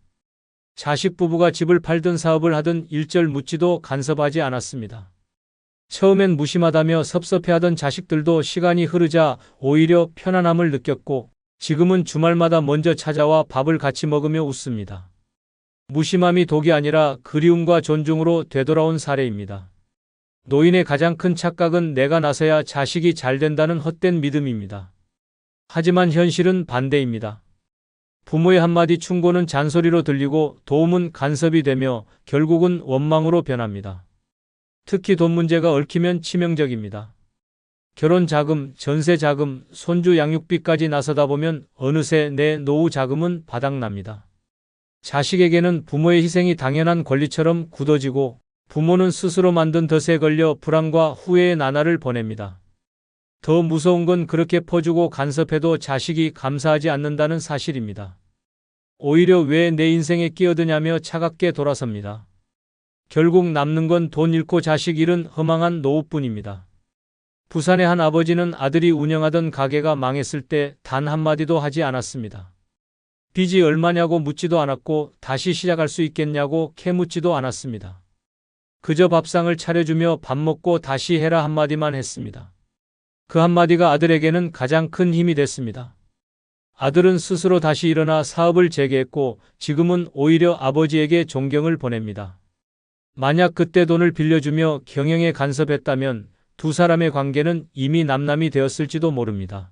자식 부부가 집을 팔든 사업을 하든 일절 묻지도 간섭하지 않았습니다. 처음엔 무심하다며 섭섭해하던 자식들도 시간이 흐르자 오히려 편안함을 느꼈고 지금은 주말마다 먼저 찾아와 밥을 같이 먹으며 웃습니다. 무심함이 독이 아니라 그리움과 존중으로 되돌아온 사례입니다. 노인의 가장 큰 착각은 내가 나서야 자식이 잘 된다는 헛된 믿음입니다. 하지만 현실은 반대입니다. 부모의 한마디 충고는 잔소리로 들리고 도움은 간섭이 되며 결국은 원망으로 변합니다. 특히 돈 문제가 얽히면 치명적입니다. 결혼 자금, 전세 자금, 손주 양육비까지 나서다 보면 어느새 내 노후 자금은 바닥납니다. 자식에게는 부모의 희생이 당연한 권리처럼 굳어지고 부모는 스스로 만든 덫에 걸려 불안과 후회의 나날을 보냅니다. 더 무서운 건 그렇게 퍼주고 간섭해도 자식이 감사하지 않는다는 사실입니다. 오히려 왜 내 인생에 끼어드냐며 차갑게 돌아섭니다. 결국 남는 건 돈 잃고 자식 잃은 허망한 노후뿐입니다. 부산의 한 아버지는 아들이 운영하던 가게가 망했을 때 단 한마디도 하지 않았습니다. 빚이 얼마냐고 묻지도 않았고 다시 시작할 수 있겠냐고 캐묻지도 않았습니다. 그저 밥상을 차려주며 밥 먹고 다시 해라 한마디만 했습니다. 그 한마디가 아들에게는 가장 큰 힘이 됐습니다. 아들은 스스로 다시 일어나 사업을 재개했고 지금은 오히려 아버지에게 존경을 보냅니다. 만약 그때 돈을 빌려주며 경영에 간섭했다면 두 사람의 관계는 이미 남남이 되었을지도 모릅니다.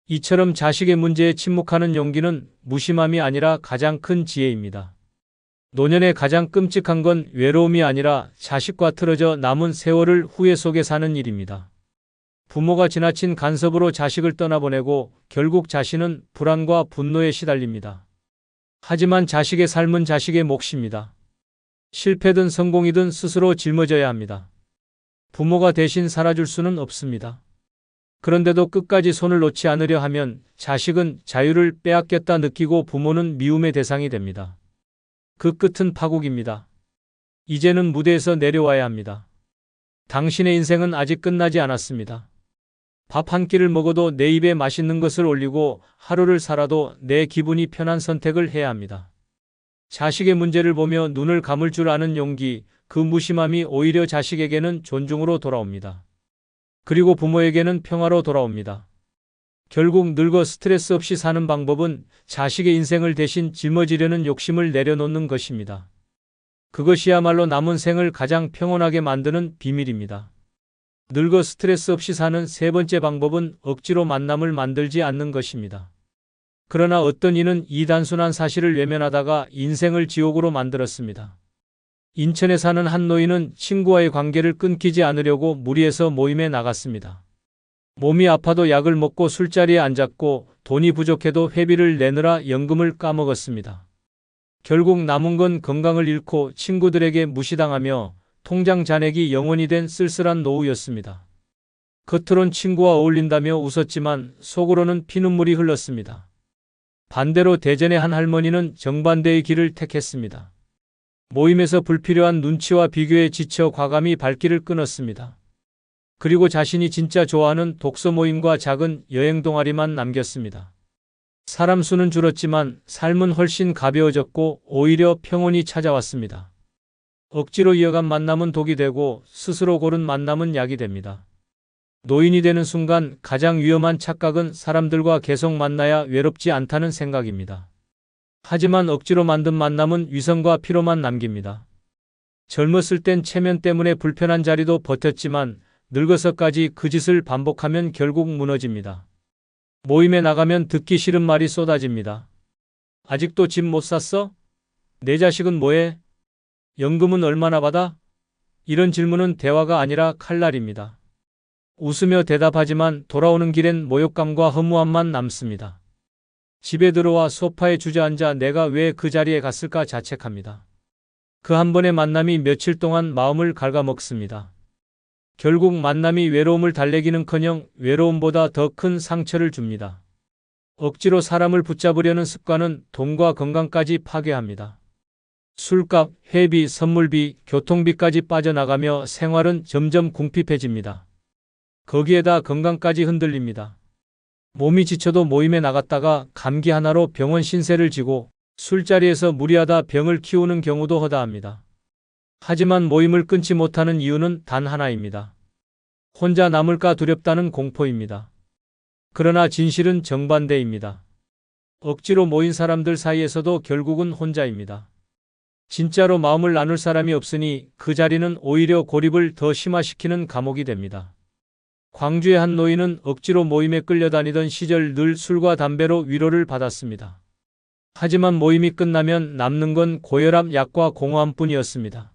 이처럼 자식의 문제에 침묵하는 용기는 무심함이 아니라 가장 큰 지혜입니다. 노년에 가장 끔찍한 건 외로움이 아니라 자식과 틀어져 남은 세월을 후회 속에 사는 일입니다. 부모가 지나친 간섭으로 자식을 떠나보내고 결국 자신은 불안과 분노에 시달립니다. 하지만 자식의 삶은 자식의 몫입니다. 실패든 성공이든 스스로 짊어져야 합니다. 부모가 대신 살아줄 수는 없습니다. 그런데도 끝까지 손을 놓지 않으려 하면 자식은 자유를 빼앗겼다 느끼고 부모는 미움의 대상이 됩니다. 그 끝은 파국입니다. 이제는 무대에서 내려와야 합니다. 당신의 인생은 아직 끝나지 않았습니다. 밥 한 끼를 먹어도 내 입에 맛있는 것을 올리고 하루를 살아도 내 기분이 편한 선택을 해야 합니다. 자식의 문제를 보며 눈을 감을 줄 아는 용기, 그 무심함이 오히려 자식에게는 존중으로 돌아옵니다. 그리고 부모에게는 평화로 돌아옵니다. 결국 늙어 스트레스 없이 사는 방법은 자식의 인생을 대신 짊어지려는 욕심을 내려놓는 것입니다. 그것이야말로 남은 생을 가장 평온하게 만드는 비밀입니다. 늙어 스트레스 없이 사는 세 번째 방법은 억지로 만남을 만들지 않는 것입니다. 그러나 어떤 이는 이 단순한 사실을 외면하다가 인생을 지옥으로 만들었습니다. 인천에 사는 한 노인은 친구와의 관계를 끊기지 않으려고 무리해서 모임에 나갔습니다. 몸이 아파도 약을 먹고 술자리에 앉았고 돈이 부족해도 회비를 내느라 연금을 까먹었습니다. 결국 남은 건 건강을 잃고 친구들에게 무시당하며 통장 잔액이 영원이 된 쓸쓸한 노후였습니다. 겉으론 친구와 어울린다며 웃었지만 속으로는 피눈물이 흘렀습니다. 반대로 대전의 한 할머니는 정반대의 길을 택했습니다. 모임에서 불필요한 눈치와 비교에 지쳐 과감히 발길을 끊었습니다. 그리고 자신이 진짜 좋아하는 독서 모임과 작은 여행 동아리만 남겼습니다. 사람 수는 줄었지만 삶은 훨씬 가벼워졌고 오히려 평온이 찾아왔습니다. 억지로 이어간 만남은 독이 되고 스스로 고른 만남은 약이 됩니다. 노인이 되는 순간 가장 위험한 착각은 사람들과 계속 만나야 외롭지 않다는 생각입니다. 하지만 억지로 만든 만남은 위선과 피로만 남깁니다. 젊었을 땐 체면 때문에 불편한 자리도 버텼지만 늙어서까지 그 짓을 반복하면 결국 무너집니다. 모임에 나가면 듣기 싫은 말이 쏟아집니다. 아직도 집 못 샀어? 내 자식은 뭐해? 연금은 얼마나 받아? 이런 질문은 대화가 아니라 칼날입니다. 웃으며 대답하지만 돌아오는 길엔 모욕감과 허무함만 남습니다. 집에 들어와 소파에 주저앉아 내가 왜 그 자리에 갔을까 자책합니다. 그 한 번의 만남이 며칠 동안 마음을 갉아먹습니다. 결국 만남이 외로움을 달래기는커녕 외로움보다 더 큰 상처를 줍니다. 억지로 사람을 붙잡으려는 습관은 돈과 건강까지 파괴합니다. 술값, 회비, 선물비, 교통비까지 빠져나가며 생활은 점점 궁핍해집니다. 거기에다 건강까지 흔들립니다. 몸이 지쳐도 모임에 나갔다가 감기 하나로 병원 신세를 지고 술자리에서 무리하다 병을 키우는 경우도 허다합니다. 하지만 모임을 끊지 못하는 이유는 단 하나입니다. 혼자 남을까 두렵다는 공포입니다. 그러나 진실은 정반대입니다. 억지로 모인 사람들 사이에서도 결국은 혼자입니다. 진짜로 마음을 나눌 사람이 없으니 그 자리는 오히려 고립을 더 심화시키는 감옥이 됩니다. 광주의 한 노인은 억지로 모임에 끌려다니던 시절 늘 술과 담배로 위로를 받았습니다. 하지만 모임이 끝나면 남는 건 고혈압 약과 공허함뿐이었습니다.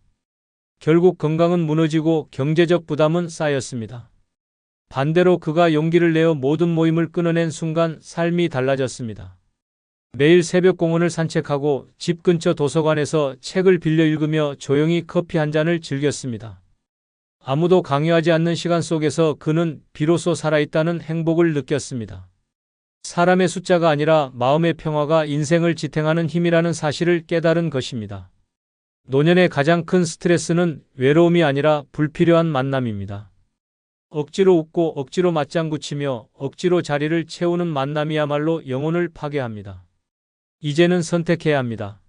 결국 건강은 무너지고 경제적 부담은 쌓였습니다. 반대로 그가 용기를 내어 모든 모임을 끊어낸 순간 삶이 달라졌습니다. 매일 새벽 공원을 산책하고 집 근처 도서관에서 책을 빌려 읽으며 조용히 커피 한 잔을 즐겼습니다. 아무도 강요하지 않는 시간 속에서 그는 비로소 살아있다는 행복을 느꼈습니다. 사람의 숫자가 아니라 마음의 평화가 인생을 지탱하는 힘이라는 사실을 깨달은 것입니다. 노년의 가장 큰 스트레스는 외로움이 아니라 불필요한 만남입니다. 억지로 웃고 억지로 맞장구 치며 억지로 자리를 채우는 만남이야말로 영혼을 파괴합니다. 이제는 선택해야 합니다.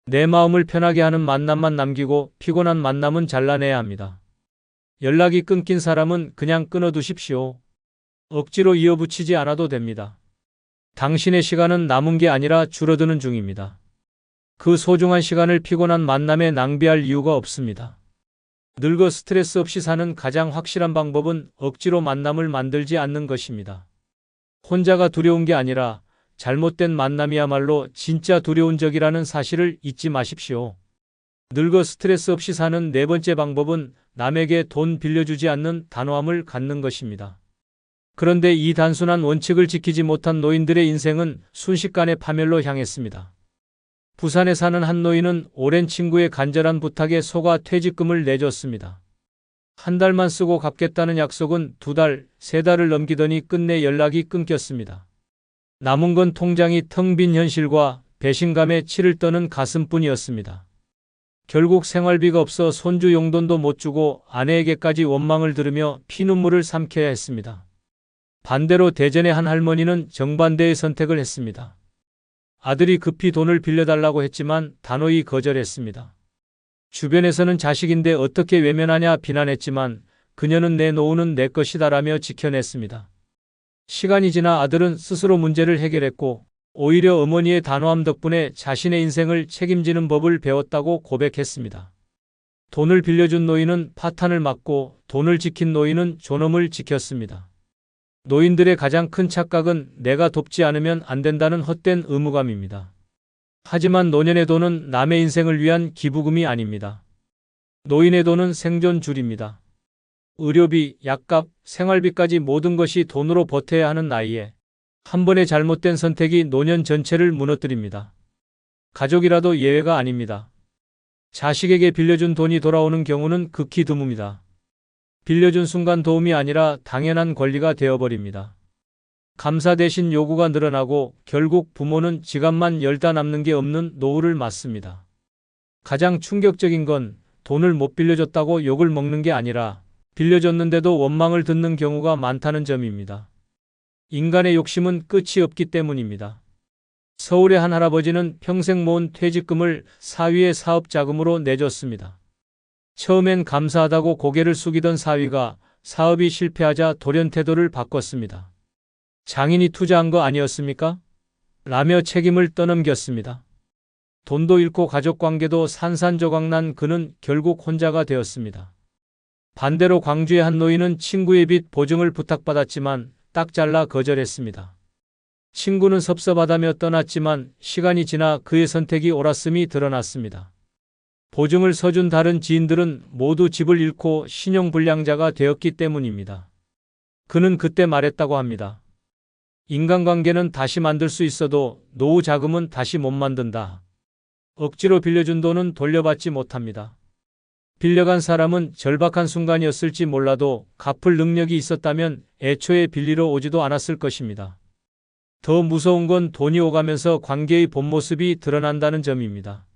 내 마음을 편하게 하는 만남만 남기고 피곤한 만남은 잘라내야 합니다. 연락이 끊긴 사람은 그냥 끊어두십시오. 억지로 이어붙이지 않아도 됩니다. 당신의 시간은 남은 게 아니라 줄어드는 중입니다. 그 소중한 시간을 피곤한 만남에 낭비할 이유가 없습니다. 늙어 스트레스 없이 사는 가장 확실한 방법은 억지로 만남을 만들지 않는 것입니다. 혼자가 두려운 게 아니라 잘못된 만남이야말로 진짜 두려운 적이라는 사실을 잊지 마십시오. 늙어 스트레스 없이 사는 네 번째 방법은 남에게 돈 빌려주지 않는 단호함을 갖는 것입니다. 그런데 이 단순한 원칙을 지키지 못한 노인들의 인생은 순식간에 파멸로 향했습니다. 부산에 사는 한 노인은 오랜 친구의 간절한 부탁에 속아 퇴직금을 내줬습니다. 한 달만 쓰고 갚겠다는 약속은 2달, 3달을 넘기더니 끝내 연락이 끊겼습니다. 남은 건 통장이 텅 빈 현실과 배신감에 치를 떠는 가슴뿐이었습니다. 결국 생활비가 없어 손주 용돈도 못 주고 아내에게까지 원망을 들으며 피눈물을 삼켜야 했습니다. 반대로 대전의 한 할머니는 정반대의 선택을 했습니다. 아들이 급히 돈을 빌려달라고 했지만 단호히 거절했습니다. 주변에서는 자식인데 어떻게 외면하냐 비난했지만 그녀는 내 노후는 내 것이다라며 지켜냈습니다. 시간이 지나 아들은 스스로 문제를 해결했고 오히려 어머니의 단호함 덕분에 자신의 인생을 책임지는 법을 배웠다고 고백했습니다. 돈을 빌려준 노인은 파탄을 맞고 돈을 지킨 노인은 존엄을 지켰습니다. 노인들의 가장 큰 착각은 내가 돕지 않으면 안 된다는 헛된 의무감입니다. 하지만 노년의 돈은 남의 인생을 위한 기부금이 아닙니다. 노인의 돈은 생존줄입니다. 의료비, 약값, 생활비까지 모든 것이 돈으로 버텨야 하는 나이에 한 번의 잘못된 선택이 노년 전체를 무너뜨립니다. 가족이라도 예외가 아닙니다. 자식에게 빌려준 돈이 돌아오는 경우는 극히 드뭅니다. 빌려준 순간 도움이 아니라 당연한 권리가 되어버립니다. 감사 대신 요구가 늘어나고 결국 부모는 지갑만 열다 남는 게 없는 노후를 맞습니다. 가장 충격적인 건 돈을 못 빌려줬다고 욕을 먹는 게 아니라 빌려줬는데도 원망을 듣는 경우가 많다는 점입니다. 인간의 욕심은 끝이 없기 때문입니다. 서울의 한 할아버지는 평생 모은 퇴직금을 사위의 사업 자금으로 내줬습니다. 처음엔 감사하다고 고개를 숙이던 사위가 사업이 실패하자 돌연 태도를 바꿨습니다. 장인이 투자한 거 아니었습니까? 라며 책임을 떠넘겼습니다. 돈도 잃고 가족관계도 산산조각난 그는 결국 혼자가 되었습니다. 반대로 광주의 한 노인은 친구의 빚 보증을 부탁받았지만 딱 잘라 거절했습니다. 친구는 섭섭하다며 떠났지만 시간이 지나 그의 선택이 옳았음이 드러났습니다. 보증을 서준 다른 지인들은 모두 집을 잃고 신용불량자가 되었기 때문입니다. 그는 그때 말했다고 합니다. 인간관계는 다시 만들 수 있어도 노후 자금은 다시 못 만든다. 억지로 빌려준 돈은 돌려받지 못합니다. 빌려간 사람은 절박한 순간이었을지 몰라도 갚을 능력이 있었다면 애초에 빌리러 오지도 않았을 것입니다. 더 무서운 건 돈이 오가면서 관계의 본 모습이 드러난다는 점입니다.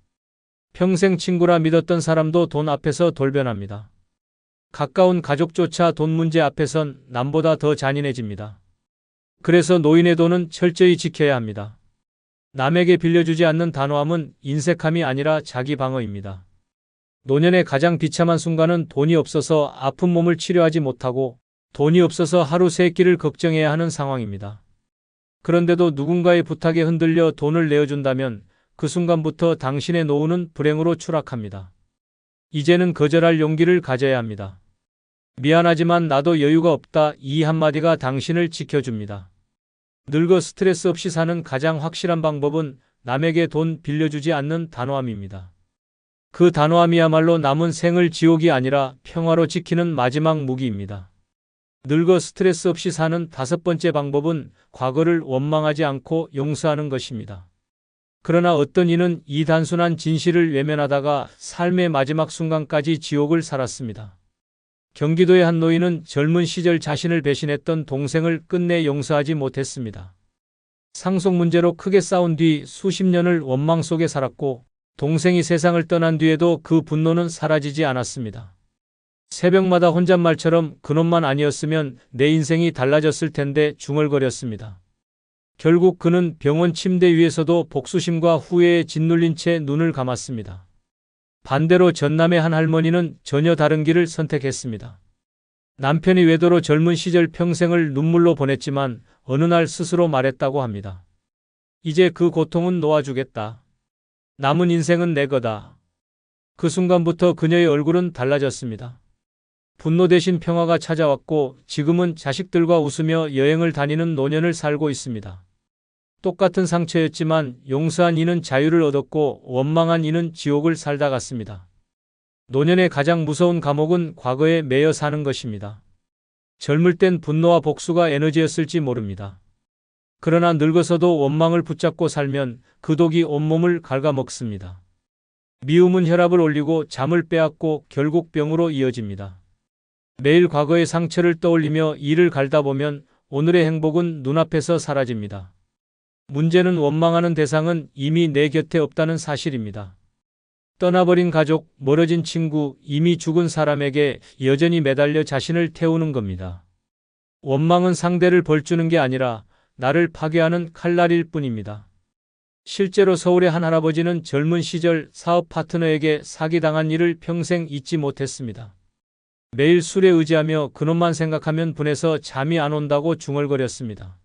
평생 친구라 믿었던 사람도 돈 앞에서 돌변합니다. 가까운 가족조차 돈 문제 앞에선 남보다 더 잔인해집니다. 그래서 노인의 돈은 철저히 지켜야 합니다. 남에게 빌려주지 않는 단호함은 인색함이 아니라 자기 방어입니다. 노년의 가장 비참한 순간은 돈이 없어서 아픈 몸을 치료하지 못하고 돈이 없어서 하루 세 끼를 걱정해야 하는 상황입니다. 그런데도 누군가의 부탁에 흔들려 돈을 내어준다면 그 순간부터 당신의 노후는 불행으로 추락합니다. 이제는 거절할 용기를 가져야 합니다. 미안하지만 나도 여유가 없다. 이 한마디가 당신을 지켜줍니다. 늙어 스트레스 없이 사는 가장 확실한 방법은 남에게 돈 빌려주지 않는 단호함입니다. 그 단호함이야말로 남은 생을 지옥이 아니라 평화로 지키는 마지막 무기입니다. 늙어 스트레스 없이 사는 다섯 번째 방법은 과거를 원망하지 않고 용서하는 것입니다. 그러나 어떤 이는 이 단순한 진실을 외면하다가 삶의 마지막 순간까지 지옥을 살았습니다. 경기도의 한 노인은 젊은 시절 자신을 배신했던 동생을 끝내 용서하지 못했습니다. 상속 문제로 크게 싸운 뒤 수십 년을 원망 속에 살았고 동생이 세상을 떠난 뒤에도 그 분노는 사라지지 않았습니다. 새벽마다 혼잣말처럼 그놈만 아니었으면 내 인생이 달라졌을 텐데 중얼거렸습니다. 결국 그는 병원 침대 위에서도 복수심과 후회에 짓눌린 채 눈을 감았습니다. 반대로 전남의 한 할머니는 전혀 다른 길을 선택했습니다. 남편이 외도로 젊은 시절 평생을 눈물로 보냈지만 어느 날 스스로 말했다고 합니다. 이제 그 고통은 놓아주겠다. 남은 인생은 내 거다. 그 순간부터 그녀의 얼굴은 달라졌습니다. 분노 대신 평화가 찾아왔고 지금은 자식들과 웃으며 여행을 다니는 노년을 살고 있습니다. 똑같은 상처였지만 용서한 이는 자유를 얻었고 원망한 이는 지옥을 살다 갔습니다. 노년의 가장 무서운 감옥은 과거에 매여 사는 것입니다. 젊을 땐 분노와 복수가 에너지였을지 모릅니다. 그러나 늙어서도 원망을 붙잡고 살면 그 독이 온몸을 갉아먹습니다. 미움은 혈압을 올리고 잠을 빼앗고 결국 병으로 이어집니다. 매일 과거의 상처를 떠올리며 이를 갈다 보면 오늘의 행복은 눈앞에서 사라집니다. 문제는 원망하는 대상은 이미 내 곁에 없다는 사실입니다. 떠나버린 가족, 멀어진 친구, 이미 죽은 사람에게 여전히 매달려 자신을 태우는 겁니다. 원망은 상대를 벌주는 게 아니라 나를 파괴하는 칼날일 뿐입니다. 실제로 서울의 한 할아버지는 젊은 시절 사업 파트너에게 사기당한 일을 평생 잊지 못했습니다. 매일 술에 의지하며 그놈만 생각하면 분해서 잠이 안 온다고 중얼거렸습니다.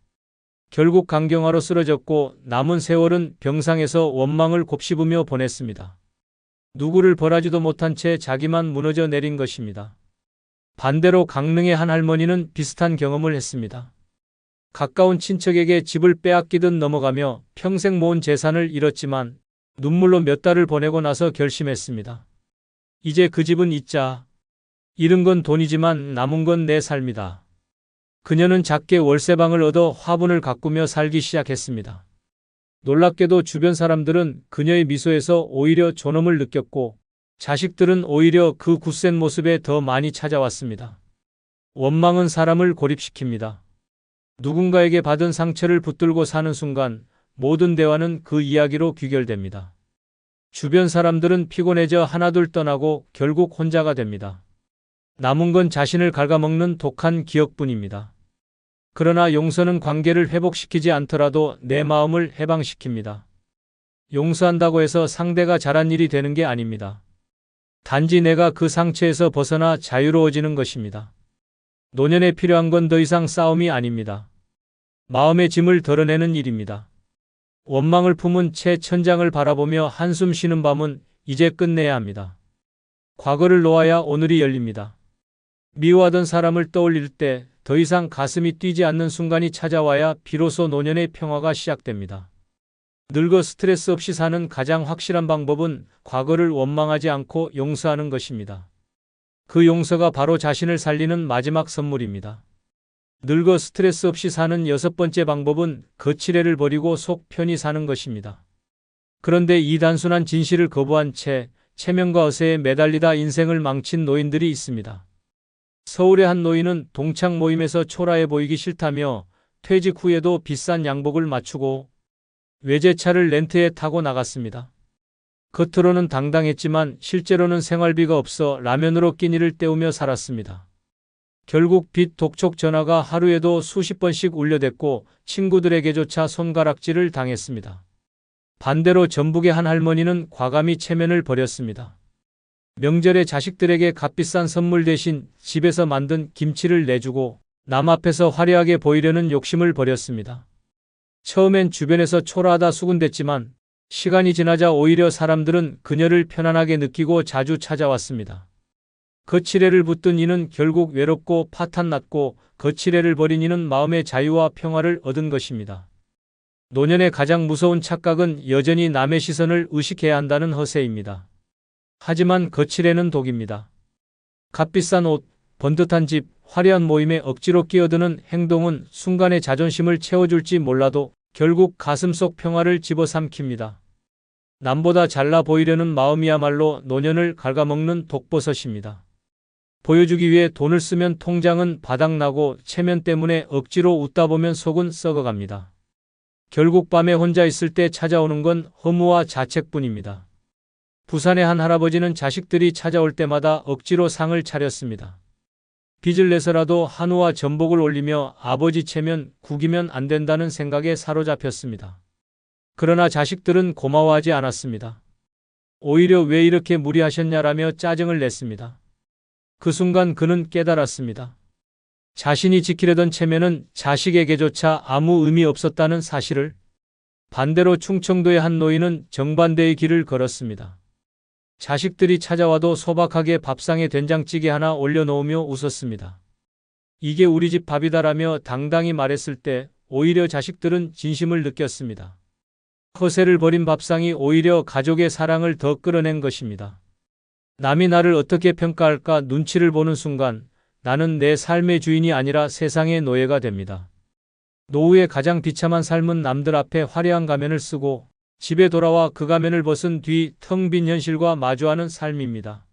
결국 간경화로 쓰러졌고 남은 세월은 병상에서 원망을 곱씹으며 보냈습니다. 누구를 벌하지도 못한 채 자기만 무너져 내린 것입니다. 반대로 강릉의 한 할머니는 비슷한 경험을 했습니다. 가까운 친척에게 집을 빼앗기듯 넘어가며 평생 모은 재산을 잃었지만 눈물로 몇 달을 보내고 나서 결심했습니다. 이제 그 집은 잊자. 잃은 건 돈이지만 남은 건 내 삶이다. 그녀는 작게 월세방을 얻어 화분을 가꾸며 살기 시작했습니다. 놀랍게도 주변 사람들은 그녀의 미소에서 오히려 존엄을 느꼈고 자식들은 오히려 그 굳센 모습에 더 많이 찾아왔습니다. 원망은 사람을 고립시킵니다. 누군가에게 받은 상처를 붙들고 사는 순간 모든 대화는 그 이야기로 귀결됩니다. 주변 사람들은 피곤해져 하나둘 떠나고 결국 혼자가 됩니다. 남은 건 자신을 갉아먹는 독한 기억뿐입니다. 그러나 용서는 관계를 회복시키지 않더라도 내 마음을 해방시킵니다. 용서한다고 해서 상대가 잘한 일이 되는 게 아닙니다. 단지 내가 그 상처에서 벗어나 자유로워지는 것입니다. 노년에 필요한 건 더 이상 싸움이 아닙니다. 마음의 짐을 덜어내는 일입니다. 원망을 품은 채 천장을 바라보며 한숨 쉬는 밤은 이제 끝내야 합니다. 과거를 놓아야 오늘이 열립니다. 미워하던 사람을 떠올릴 때 더 이상 가슴이 뛰지 않는 순간이 찾아와야 비로소 노년의 평화가 시작됩니다. 늙어 스트레스 없이 사는 가장 확실한 방법은 과거를 원망하지 않고 용서하는 것입니다. 그 용서가 바로 자신을 살리는 마지막 선물입니다. 늙어 스트레스 없이 사는 여섯 번째 방법은 거칠애를 버리고 속 편히 사는 것입니다. 그런데 이 단순한 진실을 거부한 채 체면과 어세에 매달리다 인생을 망친 노인들이 있습니다. 서울의 한 노인은 동창 모임에서 초라해 보이기 싫다며 퇴직 후에도 비싼 양복을 맞추고 외제차를 렌트해 타고 나갔습니다. 겉으로는 당당했지만 실제로는 생활비가 없어 라면으로 끼니를 때우며 살았습니다. 결국 빚 독촉 전화가 하루에도 수십 번씩 울려댔고 친구들에게조차 손가락질을 당했습니다. 반대로 전북의 한 할머니는 과감히 체면을 버렸습니다. 명절에 자식들에게 값비싼 선물 대신 집에서 만든 김치를 내주고 남 앞에서 화려하게 보이려는 욕심을 버렸습니다. 처음엔 주변에서 초라하다 수군댔지만 시간이 지나자 오히려 사람들은 그녀를 편안하게 느끼고 자주 찾아왔습니다. 거칠애를 붙든 이는 결국 외롭고 파탄났고 거칠애를 버린 이는 마음의 자유와 평화를 얻은 것입니다. 노년의 가장 무서운 착각은 여전히 남의 시선을 의식해야 한다는 허세입니다. 하지만 거칠에는 독입니다. 값비싼 옷, 번듯한 집, 화려한 모임에 억지로 끼어드는 행동은 순간의 자존심을 채워줄지 몰라도 결국 가슴속 평화를 집어삼킵니다. 남보다 잘나 보이려는 마음이야말로 노년을 갉아먹는 독버섯입니다. 보여주기 위해 돈을 쓰면 통장은 바닥나고 체면 때문에 억지로 웃다 보면 속은 썩어갑니다. 결국 밤에 혼자 있을 때 찾아오는 건 허무와 자책뿐입니다. 부산의 한 할아버지는 자식들이 찾아올 때마다 억지로 상을 차렸습니다. 빚을 내서라도 한우와 전복을 올리며 아버지 체면 구기면 안 된다는 생각에 사로잡혔습니다. 그러나 자식들은 고마워하지 않았습니다. 오히려 왜 이렇게 무리하셨냐라며 짜증을 냈습니다. 그 순간 그는 깨달았습니다. 자신이 지키려던 체면은 자식에게조차 아무 의미 없었다는 사실을. 반대로 충청도의 한 노인은 정반대의 길을 걸었습니다. 자식들이 찾아와도 소박하게 밥상에 된장찌개 하나 올려놓으며 웃었습니다. 이게 우리 집 밥이다라며 당당히 말했을 때 오히려 자식들은 진심을 느꼈습니다. 허세를 버린 밥상이 오히려 가족의 사랑을 더 끌어낸 것입니다. 남이 나를 어떻게 평가할까 눈치를 보는 순간 나는 내 삶의 주인이 아니라 세상의 노예가 됩니다. 노후의 가장 비참한 삶은 남들 앞에 화려한 가면을 쓰고 집에 돌아와 그 가면을 벗은 뒤 텅 빈 현실과 마주하는 삶입니다.